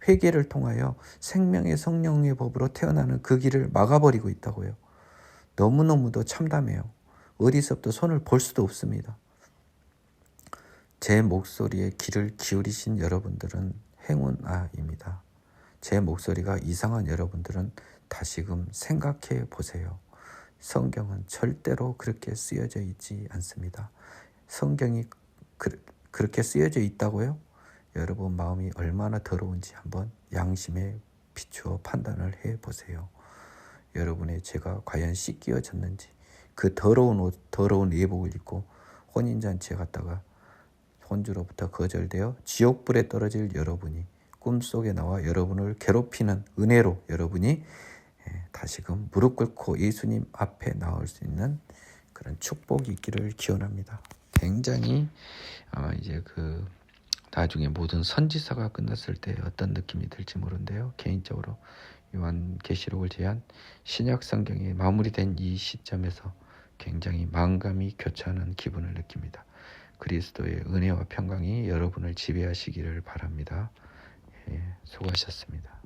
회개를 통하여 생명의 성령의 법으로 태어나는 그 길을 막아버리고 있다고요. 너무너무도 참담해요. 어디서부터 손을 볼 수도 없습니다. 제 목소리에 귀를 기울이신 여러분들은 행운아입니다. 제 목소리가 이상한 여러분들은 다시금 생각해 보세요. 성경은 절대로 그렇게 쓰여져 있지 않습니다. 성경이 그렇게 쓰여져 있다고요? 여러분 마음이 얼마나 더러운지 한번 양심에 비추어 판단을 해보세요. 여러분의 죄가 과연 씻겨졌는지, 그 더러운 옷, 더러운 예복을 입고 혼인잔치에 갔다가 혼주로부터 거절되어 지옥불에 떨어질 여러분이 꿈속에 나와 여러분을 괴롭히는 은혜로 여러분이 다시금 무릎 꿇고 예수님 앞에 나올 수 있는 그런 축복이 있기를 기원합니다. 굉장히 이제 나중에 모든 선지서가 끝났을 때 어떤 느낌이 들지 모르는데요. 개인적으로 요한계시록을 제한 신약 성경이 마무리된 이 시점에서 굉장히 만감이 교차하는 기분을 느낍니다. 그리스도의 은혜와 평강이 여러분을 지배하시기를 바랍니다. 수고하셨습니다.